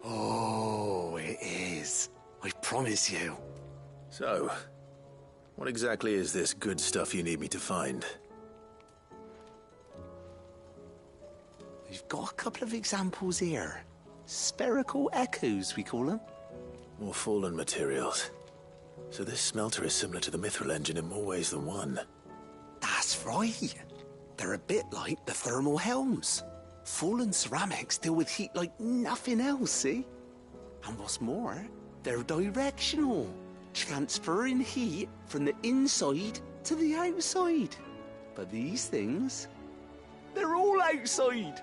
Oh, it is. I promise you. So, what exactly is this good stuff you need me to find? We've got a couple of examples here. Spherical echoes, we call them. More fallen materials. So this smelter is similar to the mithril engine in more ways than one. That's right. They're a bit like the thermal helms. Fallen ceramics deal with heat like nothing else, see? And what's more, they're directional, transferring heat from the inside to the outside. But these things, they're all outside.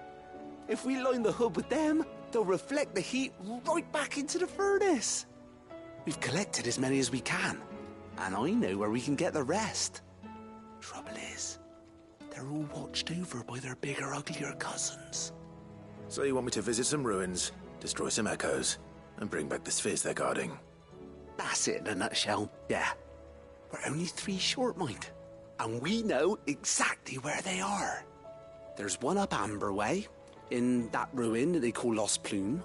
If we line the hood with them, they'll reflect the heat right back into the furnace. We've collected as many as we can, and I know where we can get the rest. Trouble is, they're all watched over by their bigger, uglier cousins. So you want me to visit some ruins, destroy some echoes, and bring back the spheres they're guarding? That's it in a nutshell, yeah. We're only 3 short, mind. And we know exactly where they are. There's one up Amber Way, in that ruin that they call Lost Plume,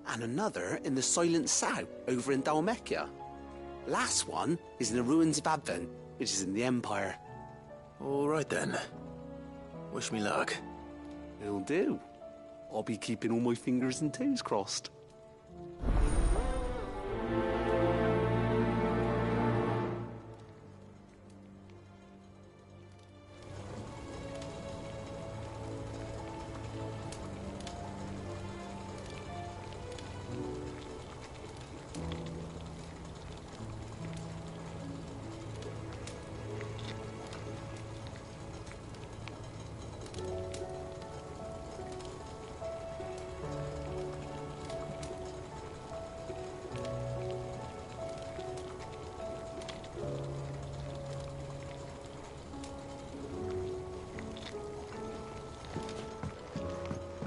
and another in the Silent South, over in Dalmekia. Last one is in the ruins of Advent, which is in the Empire. All right then. Wish me luck. It'll do. I'll be keeping all my fingers and toes crossed.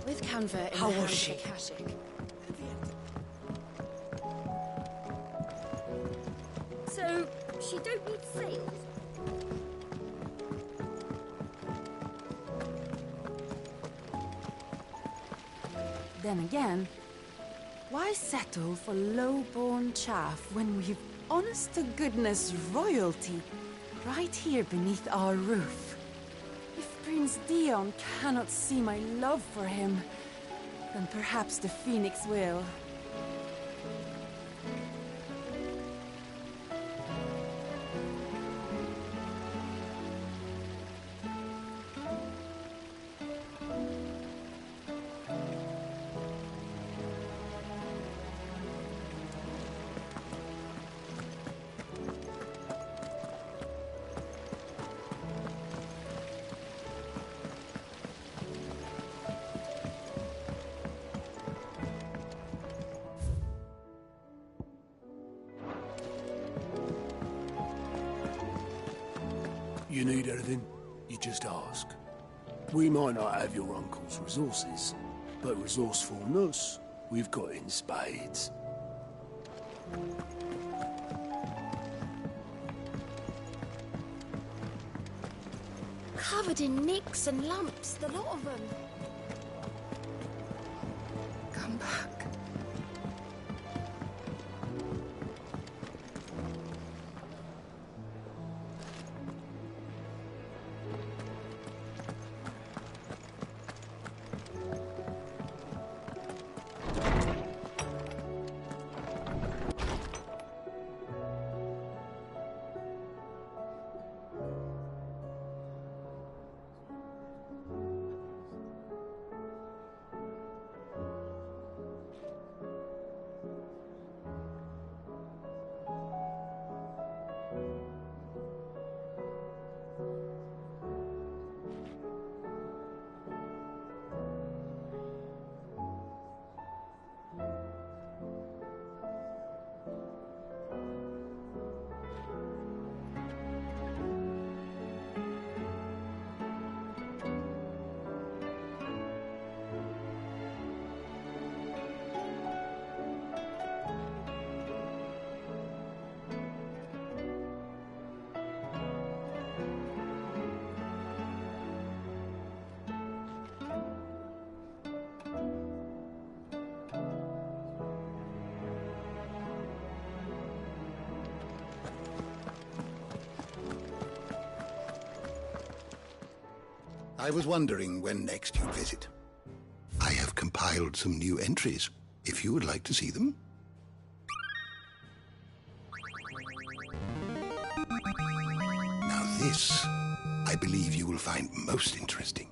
With Canva in How the was hands she? of Akashic. So, she don't need sails? Then again, why settle for low-born chaff when we've honest-to-goodness royalty right here beneath our roof? If Prince Dion cannot see my love for him, then perhaps the Phoenix will. You need anything, you just ask. We might not have your uncle's resources, but resourcefulness, we've got in spades. Covered in nicks and lumps, the lot of them. Come back. I was wondering when next you'd visit. I have compiled some new entries, if you would like to see them. Now this, I believe you will find most interesting.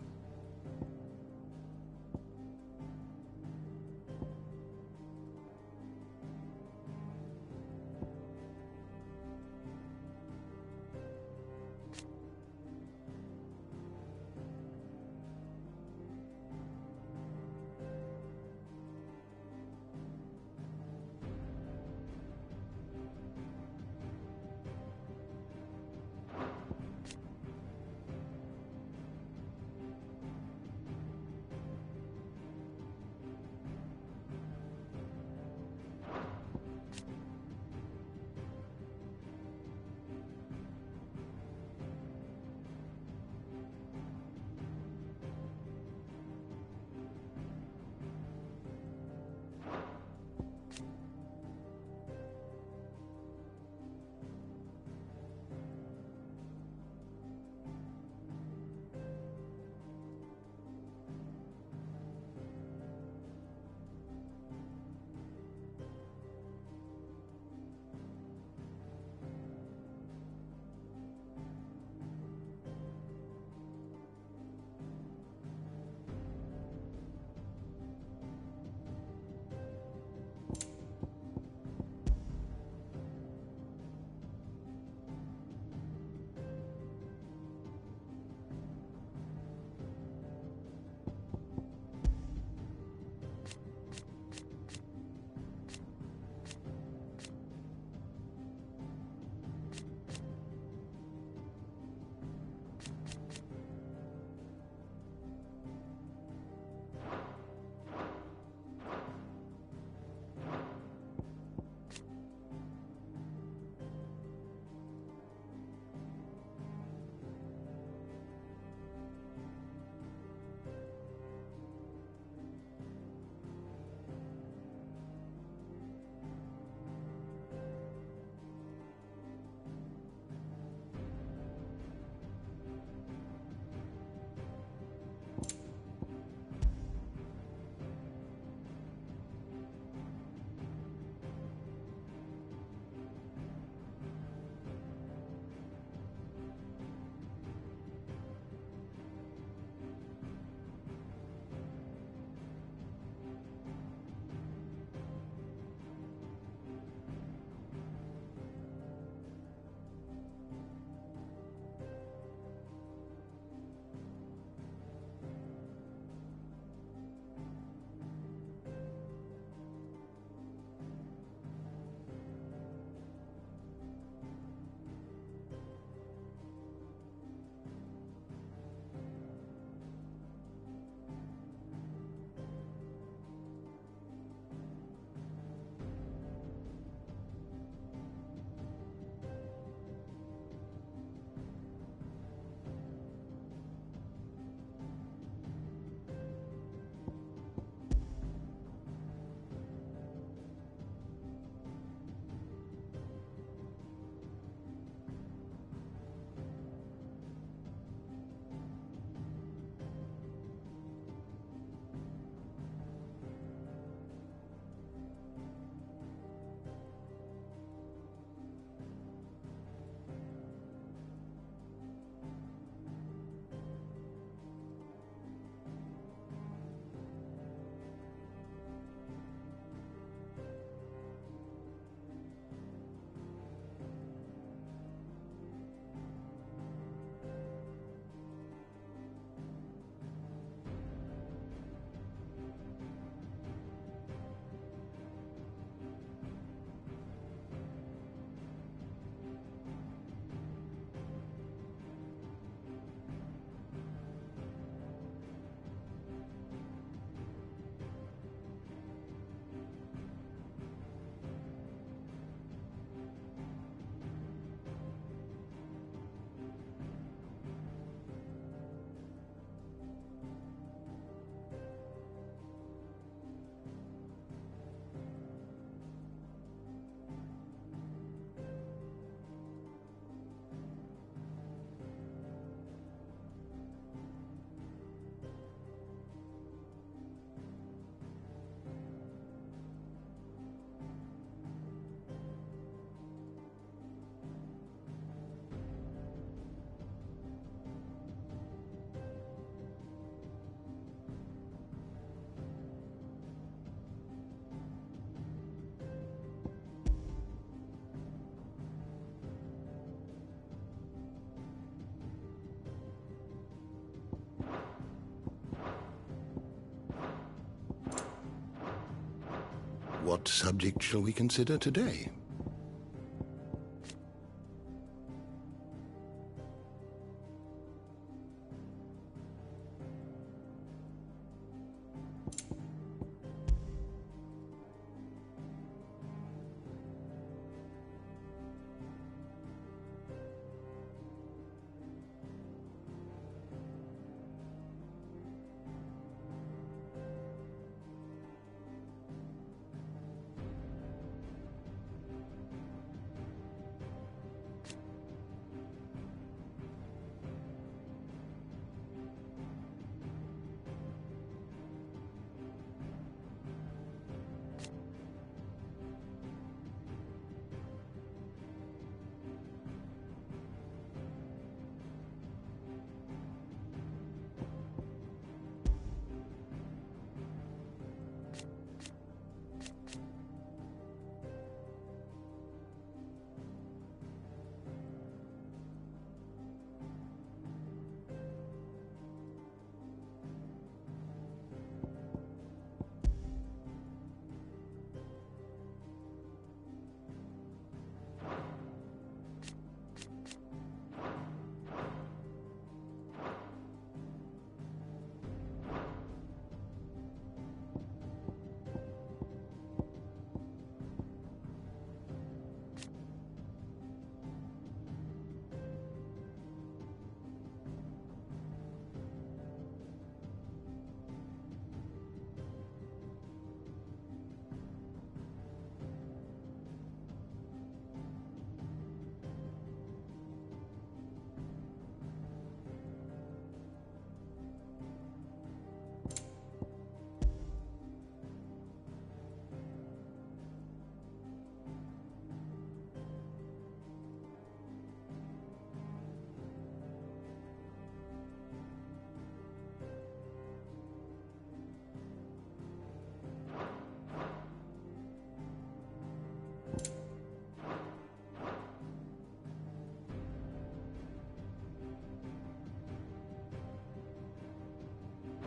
What subject shall we consider today?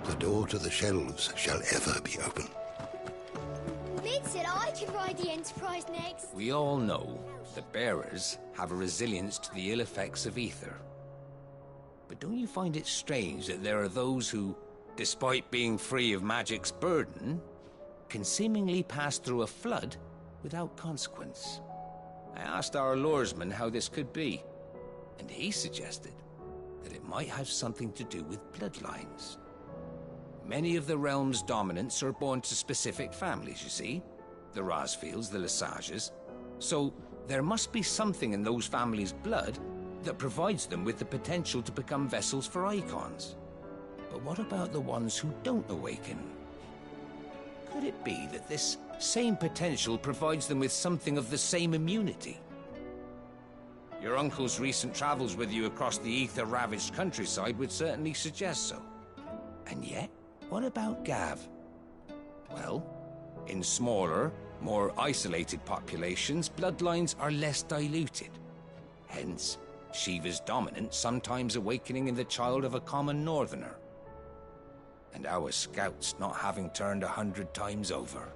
The door to the shelves shall ever be open. Lid said I could ride the Enterprise next. We all know that bearers have a resilience to the ill effects of ether. But don't you find it strange that there are those who, despite being free of magic's burden, can seemingly pass through a flood without consequence? I asked our luresman how this could be, and he suggested that it might have something to do with bloodlines. Many of the realm's dominants are born to specific families, you see. The Rosfields, the Lesages. So there must be something in those families' blood that provides them with the potential to become vessels for icons. But what about the ones who don't awaken? Could it be that this same potential provides them with something of the same immunity? Your uncle's recent travels with you across the ether-ravaged countryside would certainly suggest so. And yet, what about Gav? Well, in smaller, more isolated populations, bloodlines are less diluted. Hence, Shiva's dominant sometimes awakening in the child of a common northerner. And our scouts not having turned 100 times over.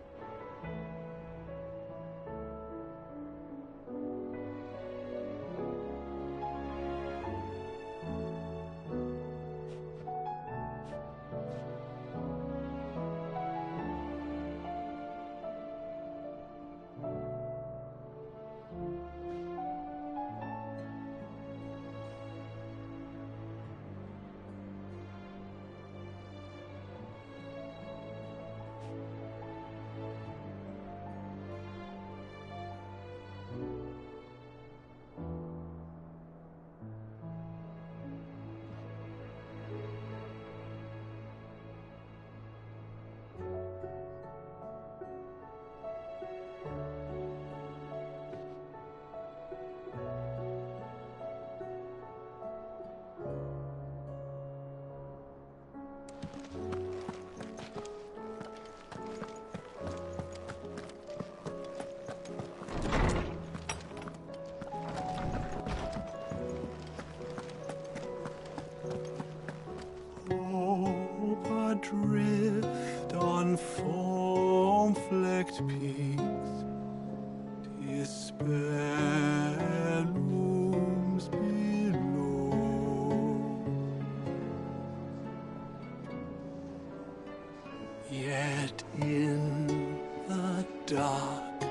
Yet in the dark,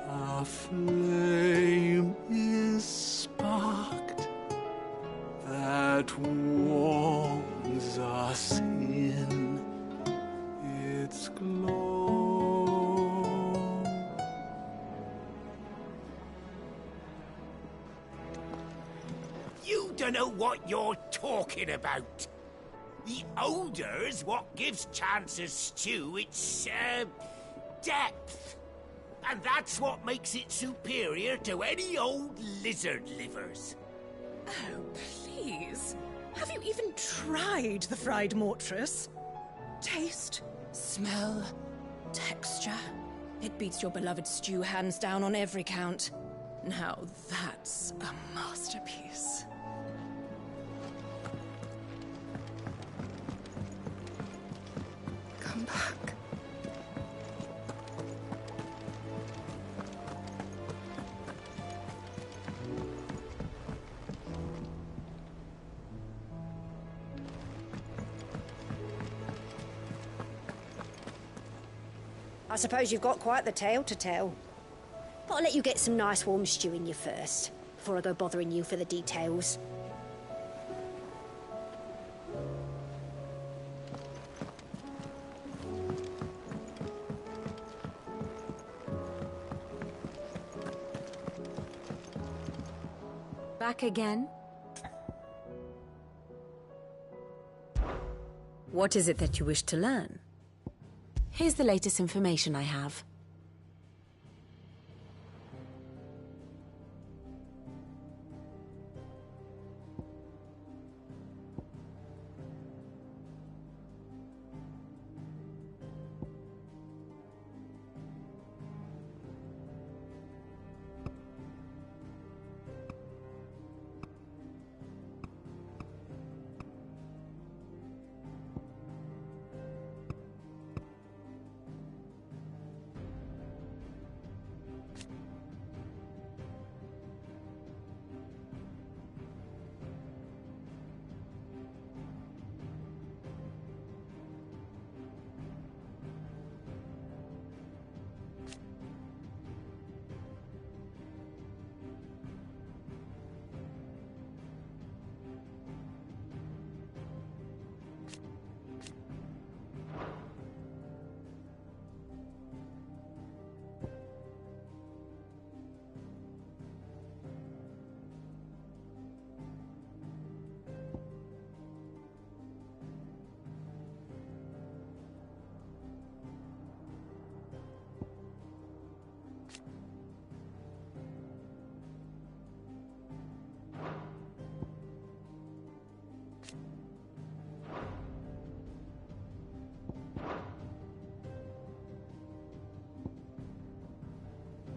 a flame is sparked that warms us in its glow. You don't know what you're talking about. The odor's what gives Chance's stew its, depth. And that's what makes it superior to any old lizard livers. Oh, please. Have you even tried the fried mortress? Taste, smell, texture. It beats your beloved stew hands down on every count. Now that's a masterpiece. Come back. I suppose you've got quite the tale to tell. But I'll let you get some nice warm stew in you first, before I go bothering you for the details. Back again? What is it that you wish to learn? Here's the latest information I have.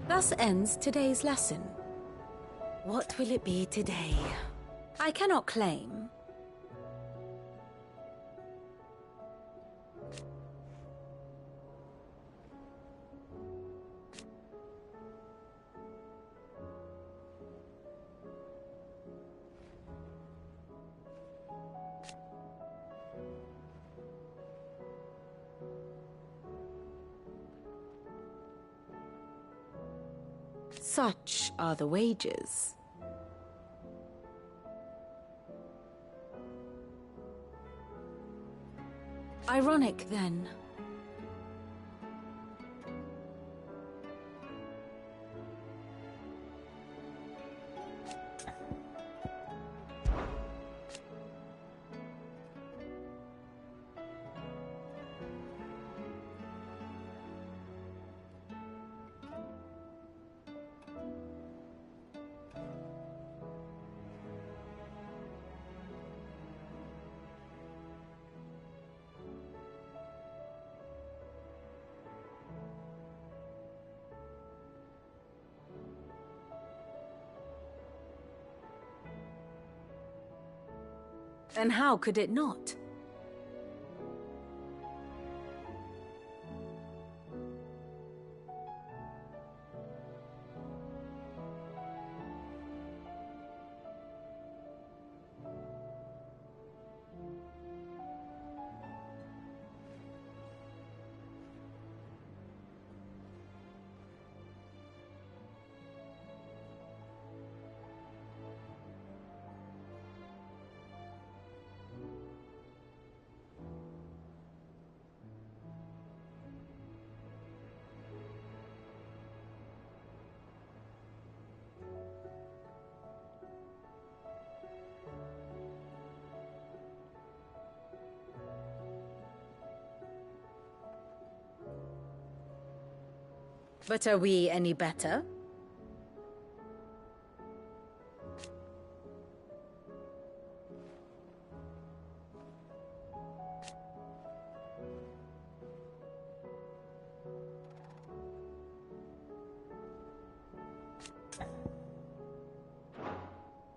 Thus ends today's lesson. What will it be today? I cannot claim. Such are the wages. Ironic, then. And how could it not? But are we any better?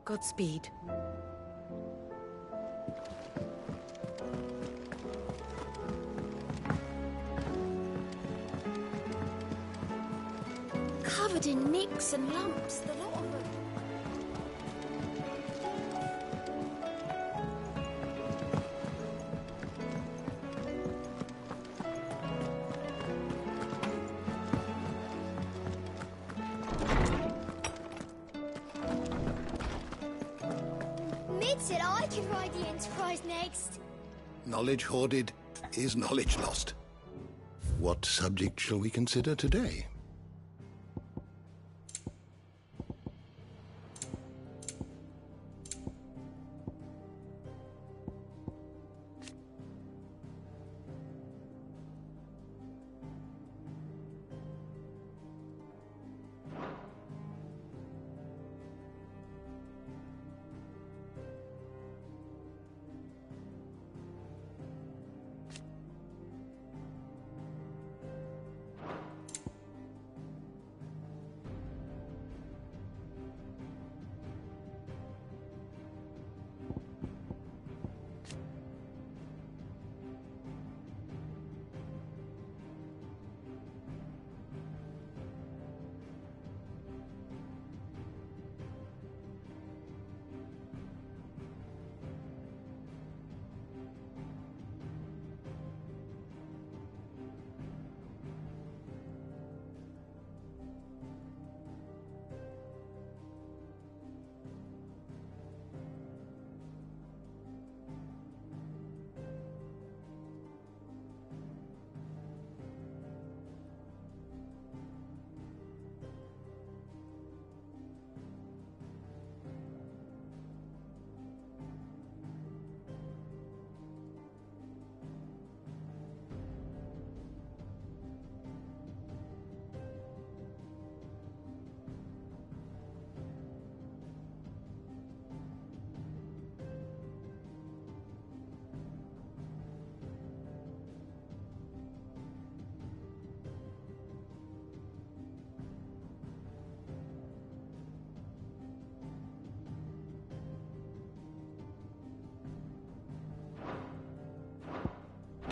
Godspeed. Covered in nicks and lumps, the lot of them. Mid said I could ride the Enterprise next. Knowledge hoarded is knowledge lost. What subject shall we consider today?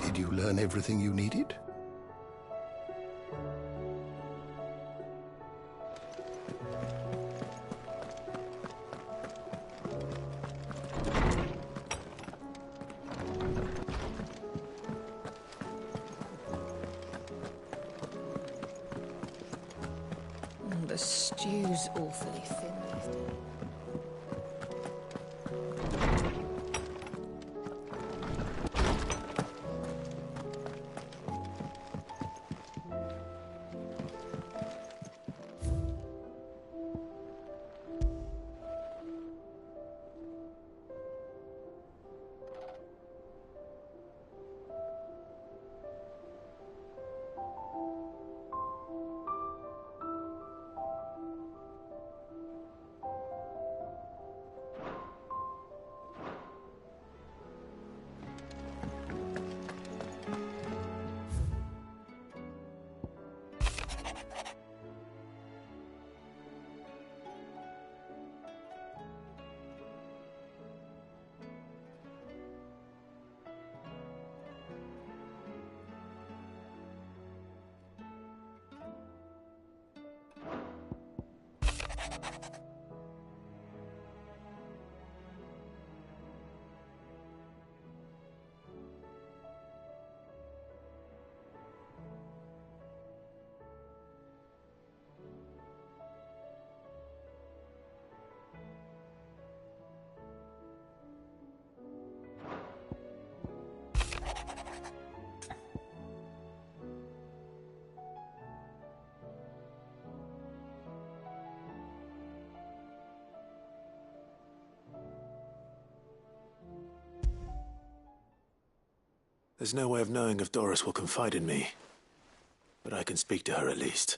Did you learn everything you needed? The stew's awfully thin these days. There's no way of knowing if Doris will confide in me, but I can speak to her at least.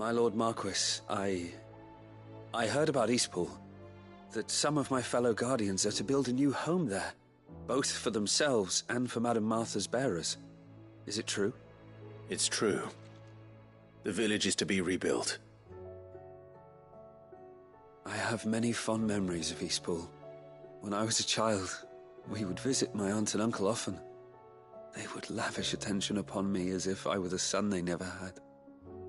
My Lord Marquis, I heard about Eastpool. That some of my fellow Guardians are to build a new home there, both for themselves and for Madame Martha's bearers. Is it true? It's true. The village is to be rebuilt. I have many fond memories of Eastpool. When I was a child, we would visit my aunt and uncle often. They would lavish attention upon me as if I were the son they never had.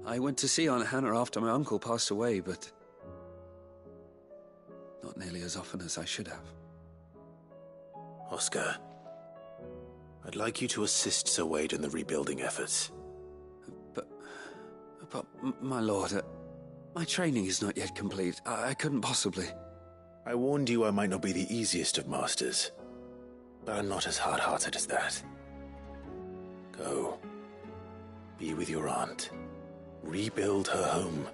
I went to see Aunt Hannah after my uncle passed away, but not nearly as often as I should have. Oscar, I'd like you to assist Sir Wade in the rebuilding efforts. But my lord, my training is not yet complete. I couldn't possibly. I warned you I might not be the easiest of masters, but I'm not as hard-hearted as that. Go. Be with your aunt. Rebuild her home.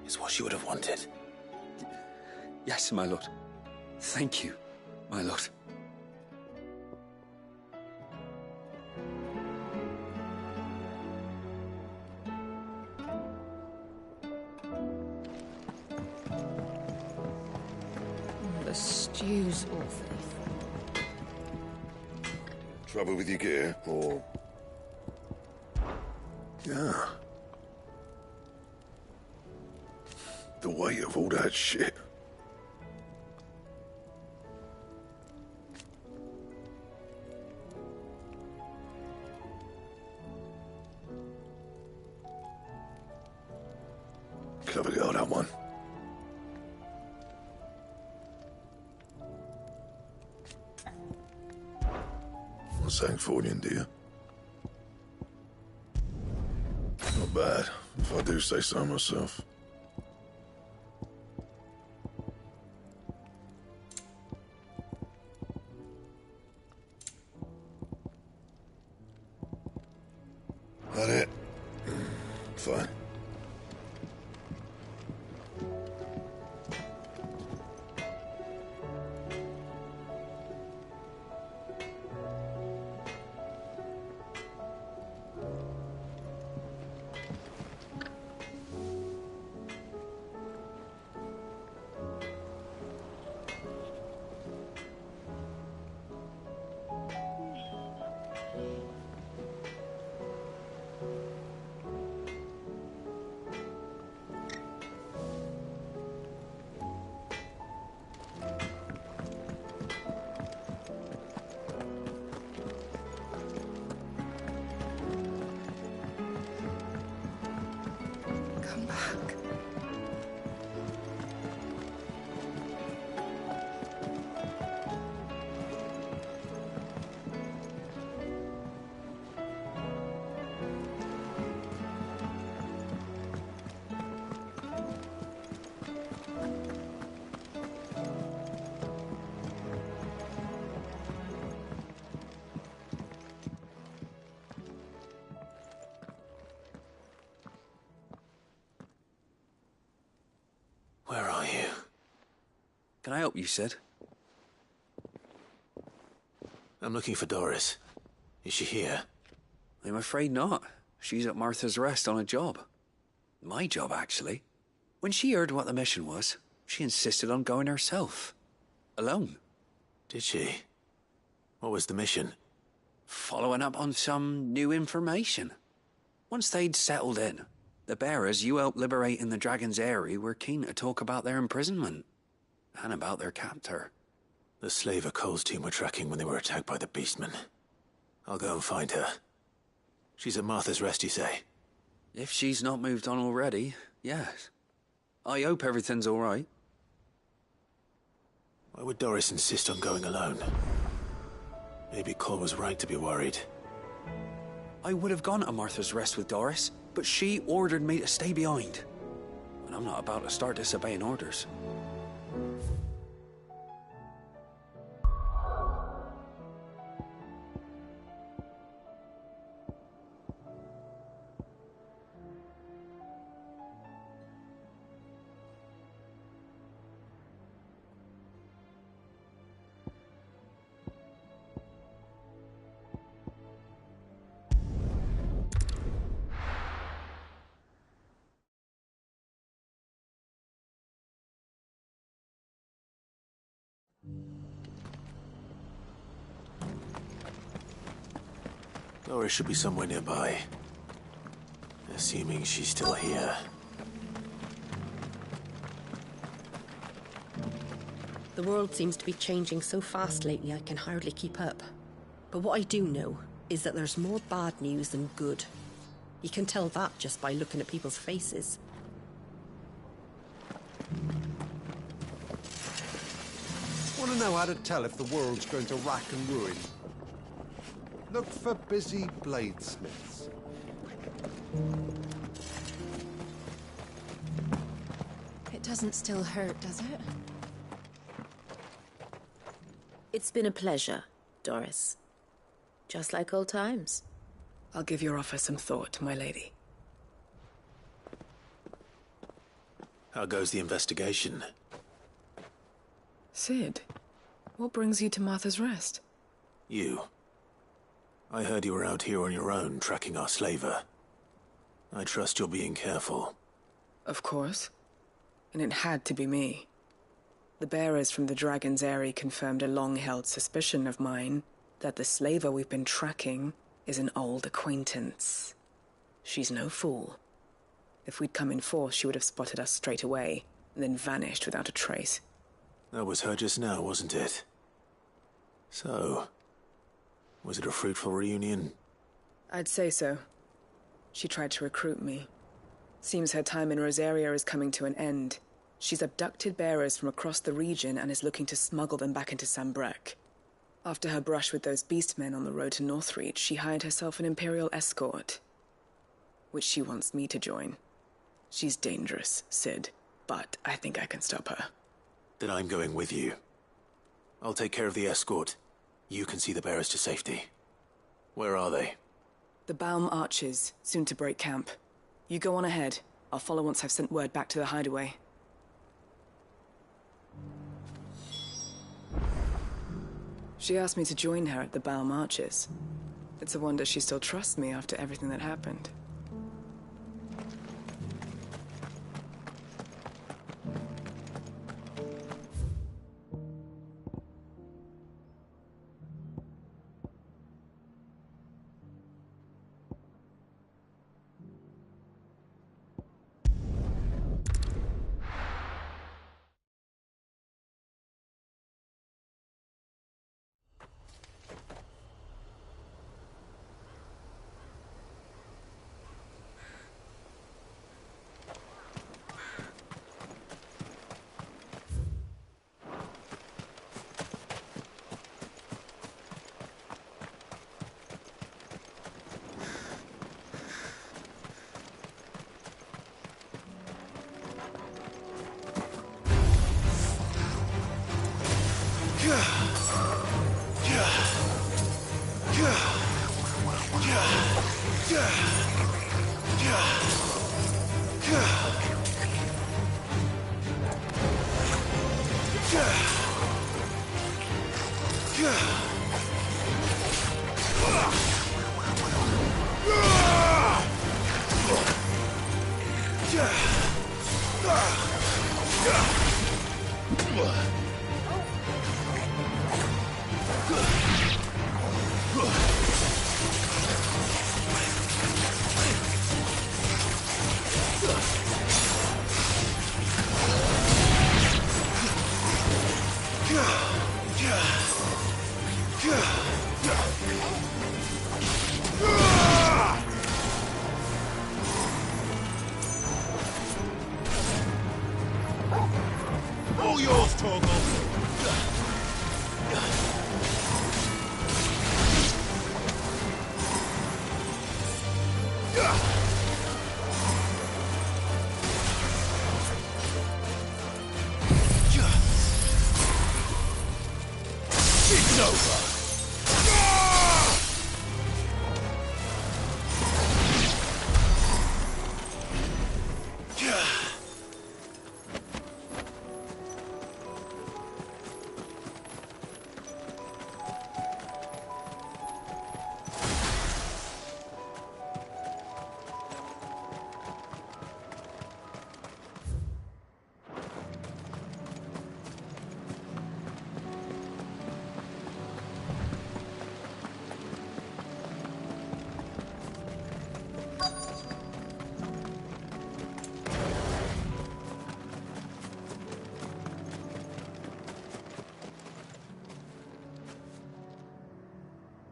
Is what she would have wanted. Yes, my lord. Thank you, my lord. The stew's awfully thin. Trouble with your gear, or... Yeah. The weight of all that shit. Clever girl, that one. Sancfordian, dear. Not bad, if I do say so myself. That it? Fine. Where are you? Can I help you, Sid? I'm looking for Doris. Is she here? I'm afraid not. She's at Martha's Rest on a job. My job, actually. When she heard what the mission was, she insisted on going herself. Alone. Did she? What was the mission? Following up on some new information. Once they'd settled in, the bearers you helped liberate in the Dragon's Eyrie were keen to talk about their imprisonment. And about their captor. The slaver Cole's team were tracking when they were attacked by the Beastmen. I'll go and find her. She's at Martha's Rest, you say? If she's not moved on already, yes. I hope everything's all right. Why would Doris insist on going alone? Maybe Cole was right to be worried. I would have gone to Martha's Rest with Doris, but she ordered me to stay behind. And I'm not about to start disobeying orders. Doris should be somewhere nearby. Assuming she's still here. The world seems to be changing so fast lately I can hardly keep up. But what I do know is that there's more bad news than good. You can tell that just by looking at people's faces. Want to know how to tell if the world's going to rack and ruin? Look for busy bladesmiths. It doesn't still hurt, does it? It's been a pleasure, Doris. Just like old times. I'll give your offer some thought, my lady. How goes the investigation? Sid, what brings you to Martha's Rest? You. I heard you were out here on your own, tracking our slaver. I trust you're being careful. Of course. And it had to be me. The bearers from the Dragon's Eyrie confirmed a long-held suspicion of mine that the slaver we've been tracking is an old acquaintance. She's no fool. If we'd come in force, she would have spotted us straight away, and then vanished without a trace. That was her just now, wasn't it? So, was it a fruitful reunion? I'd say so. She tried to recruit me. Seems her time in Rosaria is coming to an end. She's abducted bearers from across the region and is looking to smuggle them back into Sambrec. After her brush with those beastmen on the road to Northreach, she hired herself an Imperial escort, which she wants me to join. She's dangerous, Sid, but I think I can stop her. Then I'm going with you. I'll take care of the escort. You can see the bearers to safety. Where are they? The Baum Archers, soon to break camp. You go on ahead. I'll follow once I've sent word back to the hideaway. She asked me to join her at the Baum Archers. It's a wonder she still trusts me after everything that happened.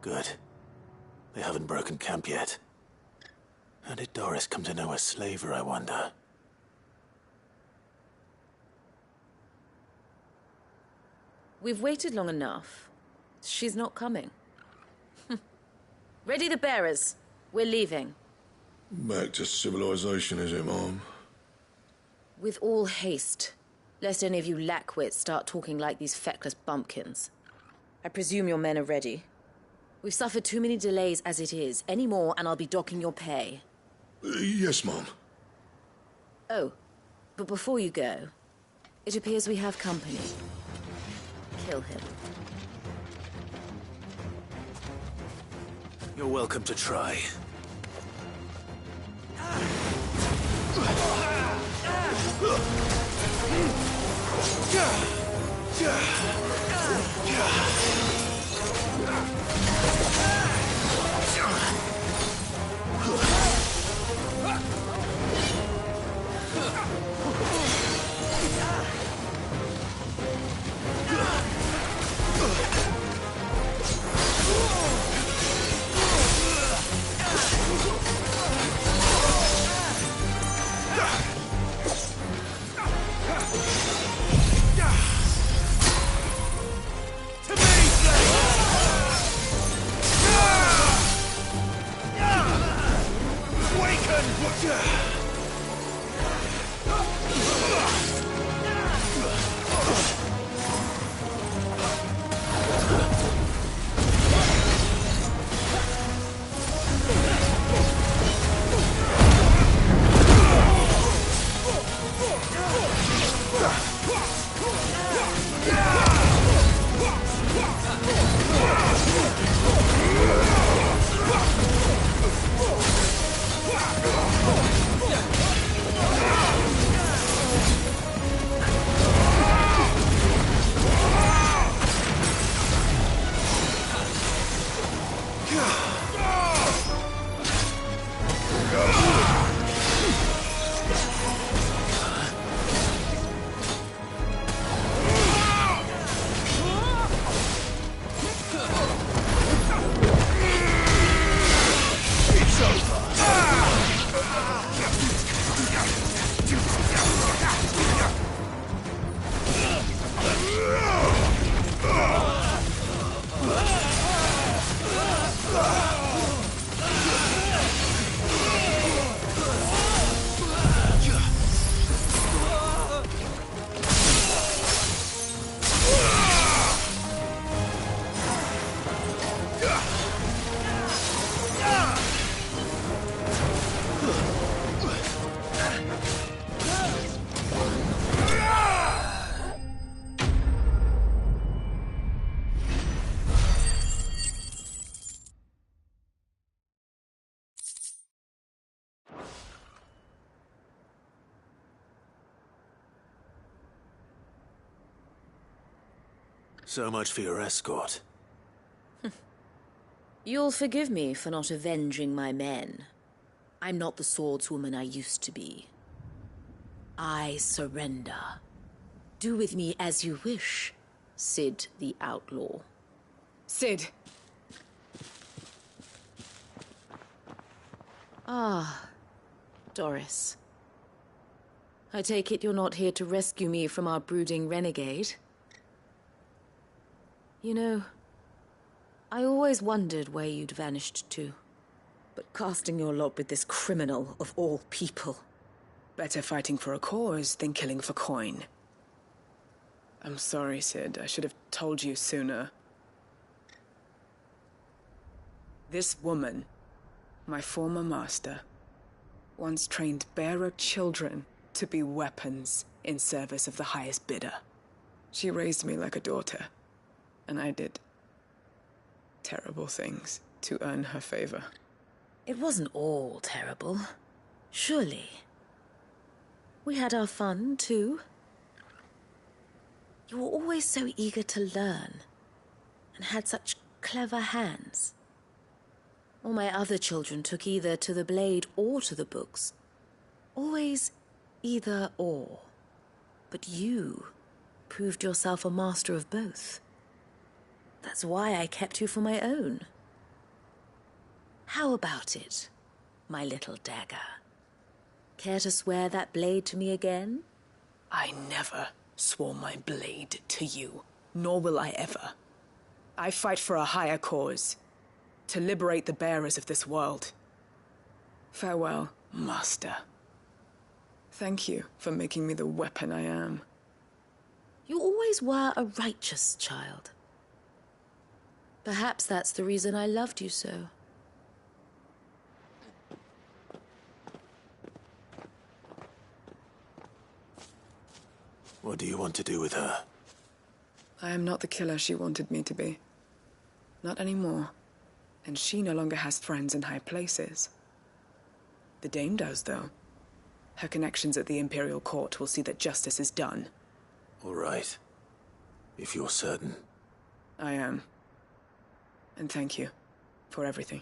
Good. They haven't broken camp yet. How did Doris come to know a slaver, I wonder? We've waited long enough. She's not coming. Ready the bearers. We're leaving. Back to civilization, is it, Mom? With all haste, lest any of you lackwits start talking like these feckless bumpkins. I presume your men are ready. We've suffered too many delays as it is. Any more, and I'll be docking your pay. Yes, Mom. Oh, but before you go, it appears we have company. Kill him. You're welcome to try. So much for your escort. You'll forgive me for not avenging my men. I'm not the swordswoman I used to be. I surrender. Do with me as you wish, Cid the Outlaw. Cid! Ah, Doris. I take it you're not here to rescue me from our brooding renegade? You know, I always wondered where you'd vanished to. But casting your lot with this criminal of all people... Better fighting for a cause than killing for coin. I'm sorry, Cid. I should have told you sooner. This woman, my former master, once trained bearer children to be weapons in service of the highest bidder. She raised me like a daughter, and I did terrible things to earn her favor. It wasn't all terrible, surely. We had our fun, too. You were always so eager to learn, and had such clever hands. All my other children took either to the blade or to the books. Always either or. But you proved yourself a master of both. That's why I kept you for my own. How about it, my little dagger? Care to swear that blade to me again? I never swore my blade to you, nor will I ever. I fight for a higher cause, to liberate the bearers of this world. Farewell, Master. Thank you for making me the weapon I am. You always were a righteous child. Perhaps that's the reason I loved you so. What do you want to do with her? I am not the killer she wanted me to be. Not anymore. And she no longer has friends in high places. The Dame does, though. Her connections at the Imperial Court will see that justice is done. All right. If you're certain. I am. And thank you for everything.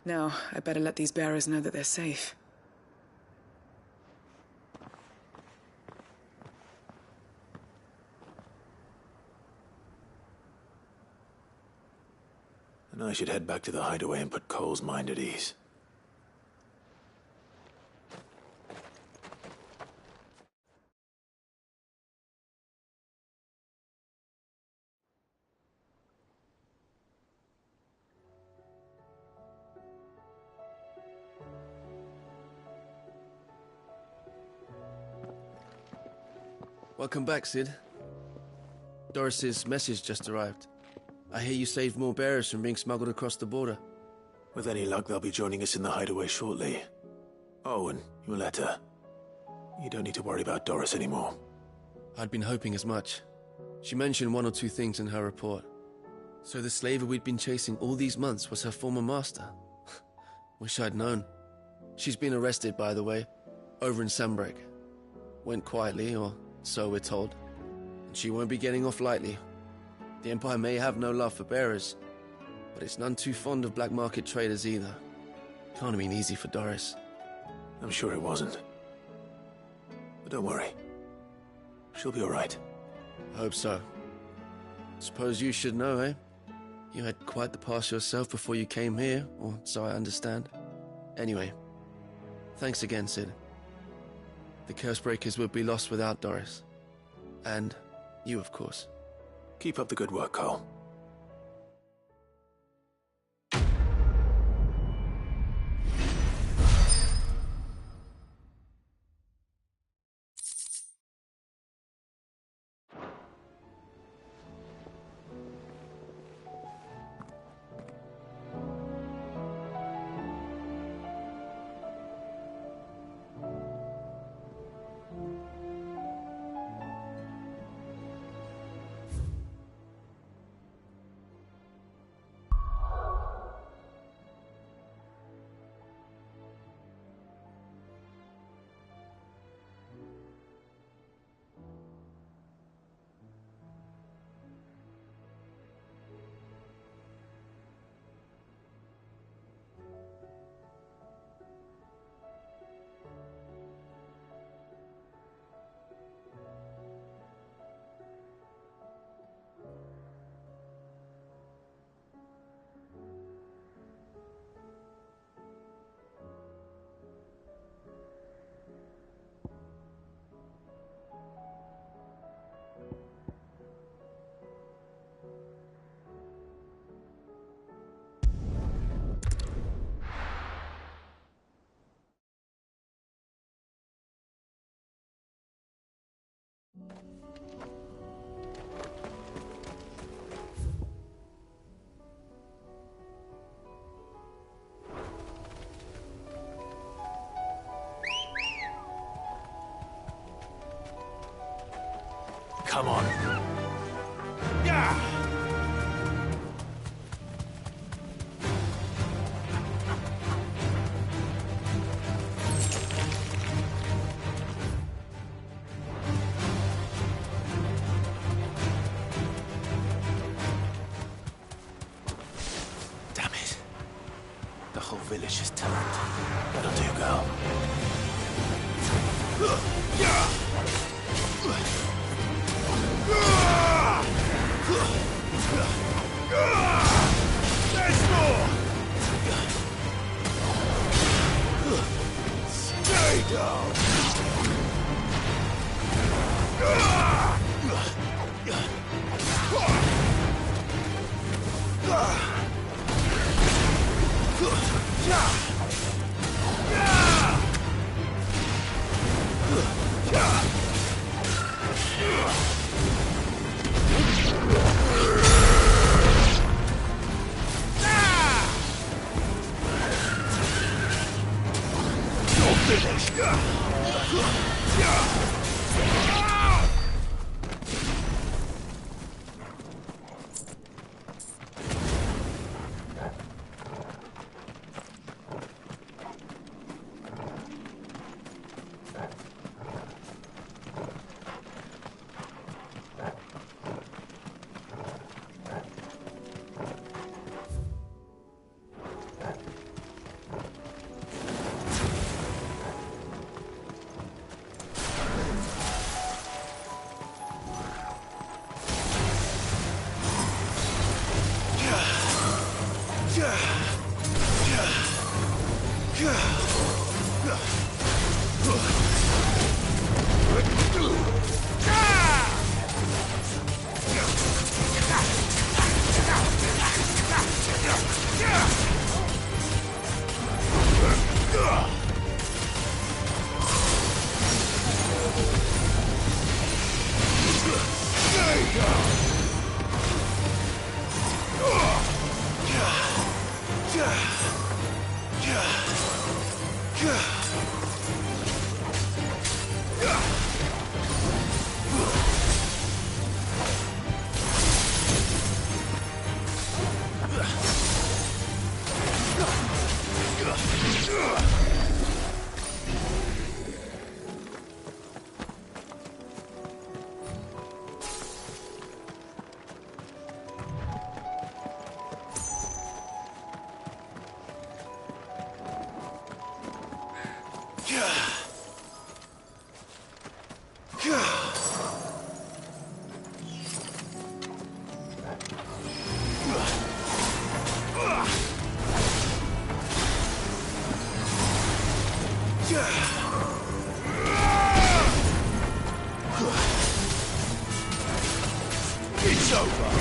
Now, I better let these bearers know that they're safe. And I should head back to the hideaway and put Cole's mind at ease. Welcome back, Sid. Doris's message just arrived. I hear you saved more bearers from being smuggled across the border. With any luck, they'll be joining us in the hideaway shortly. Oh, and your letter. You don't need to worry about Doris anymore. I'd been hoping as much. She mentioned one or two things in her report. So the slaver we'd been chasing all these months was her former master. Wish I'd known. She's been arrested, by the way, over in Sandbreak. Went quietly, or so we're told. And she won't be getting off lightly. The Empire may have no love for bearers, but it's none too fond of black market traders either. Can't have been easy for Doris. I'm sure it wasn't. But don't worry. She'll be all right. I hope so. Suppose you should know, eh? You had quite the past yourself before you came here, or so I understand. Anyway, thanks again, Sid. The Cursebreakers would be lost without Doris. And you, of course. Keep up the good work, Cole. Come on. Yeah! Damn it. The whole village is turned. That'll do, girl. It's over.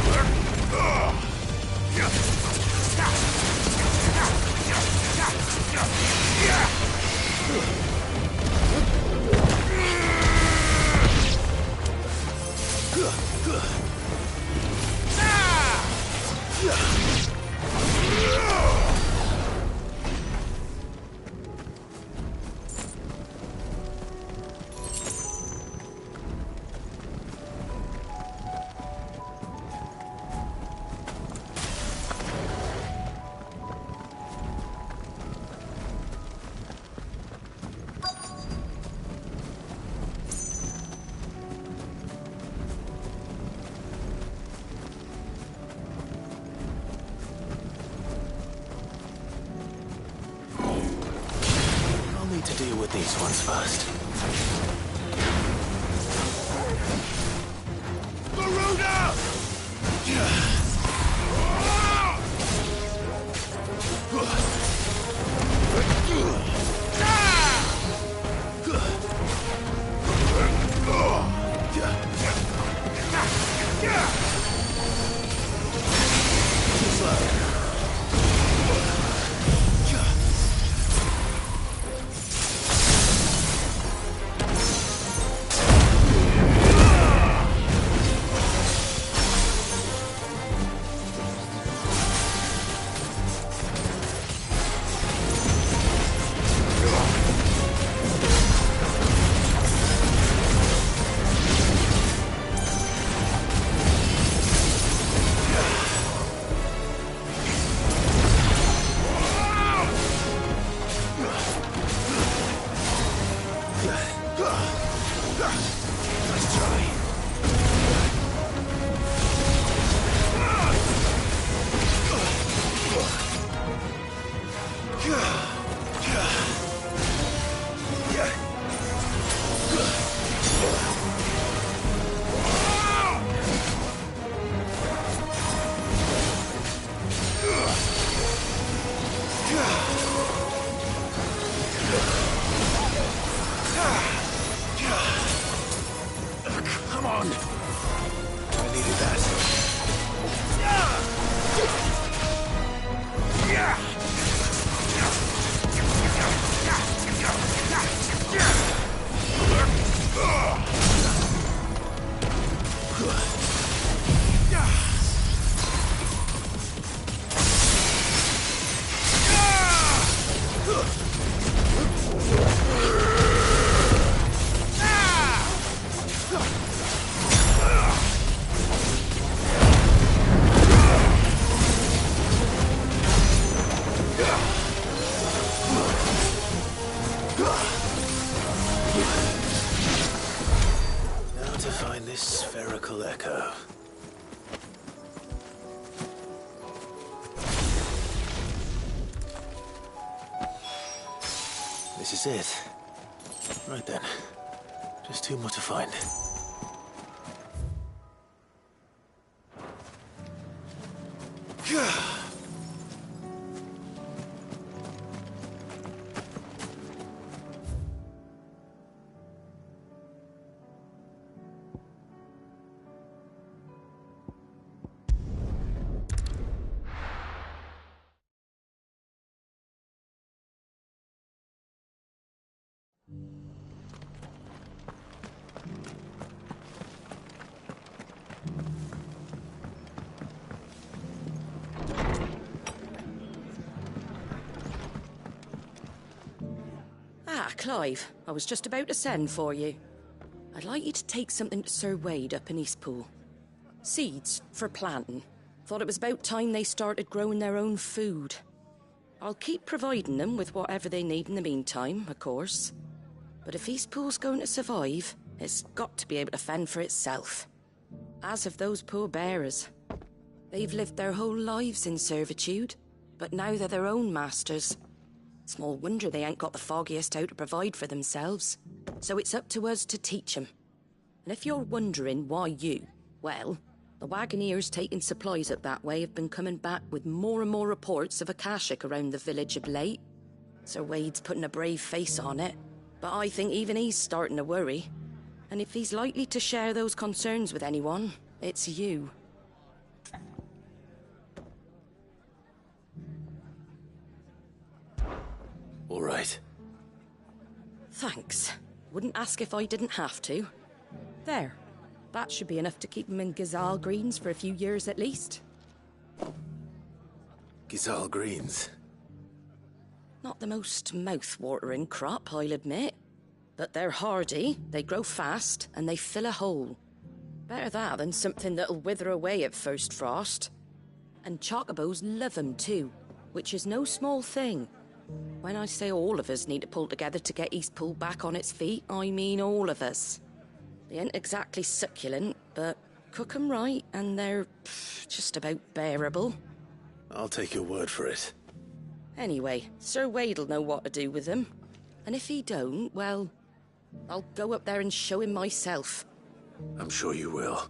To deal with these ones first. Garuda! Now to find this spherical echo. This is it. Right then. Just two more to find. Clive, I was just about to send for you. I'd like you to take something to Sir Wade up in Eastpool. Seeds for planting. Thought it was about time they started growing their own food. I'll keep providing them with whatever they need in the meantime, of course. But if Eastpool's going to survive, it's got to be able to fend for itself. As of those poor bearers. They've lived their whole lives in servitude, but now they're their own masters. Small wonder they ain't got the foggiest how to provide for themselves. So it's up to us to teach them. And if you're wondering why you, well, the Wagoneers taking supplies up that way have been coming back with more and more reports of Akashic around the village of late. Sir Wade's putting a brave face on it, but I think even he's starting to worry. And if he's likely to share those concerns with anyone, it's you. All right. Thanks. Wouldn't ask if I didn't have to. There. That should be enough to keep him in Gazal Greens for a few years at least. Gazal Greens? Not the most mouth-watering crop, I'll admit. But they're hardy, they grow fast, and they fill a hole. Better that than something that'll wither away at first frost. And chocobos love 'em too, which is no small thing. When I say all of us need to pull together to get Eastpool back on its feet, I mean all of us. They ain't exactly succulent, but cook 'em right and they're just about bearable. I'll take your word for it. Anyway, Sir Wade'll know what to do with them. And if he don't, well, I'll go up there and show him myself. I'm sure you will.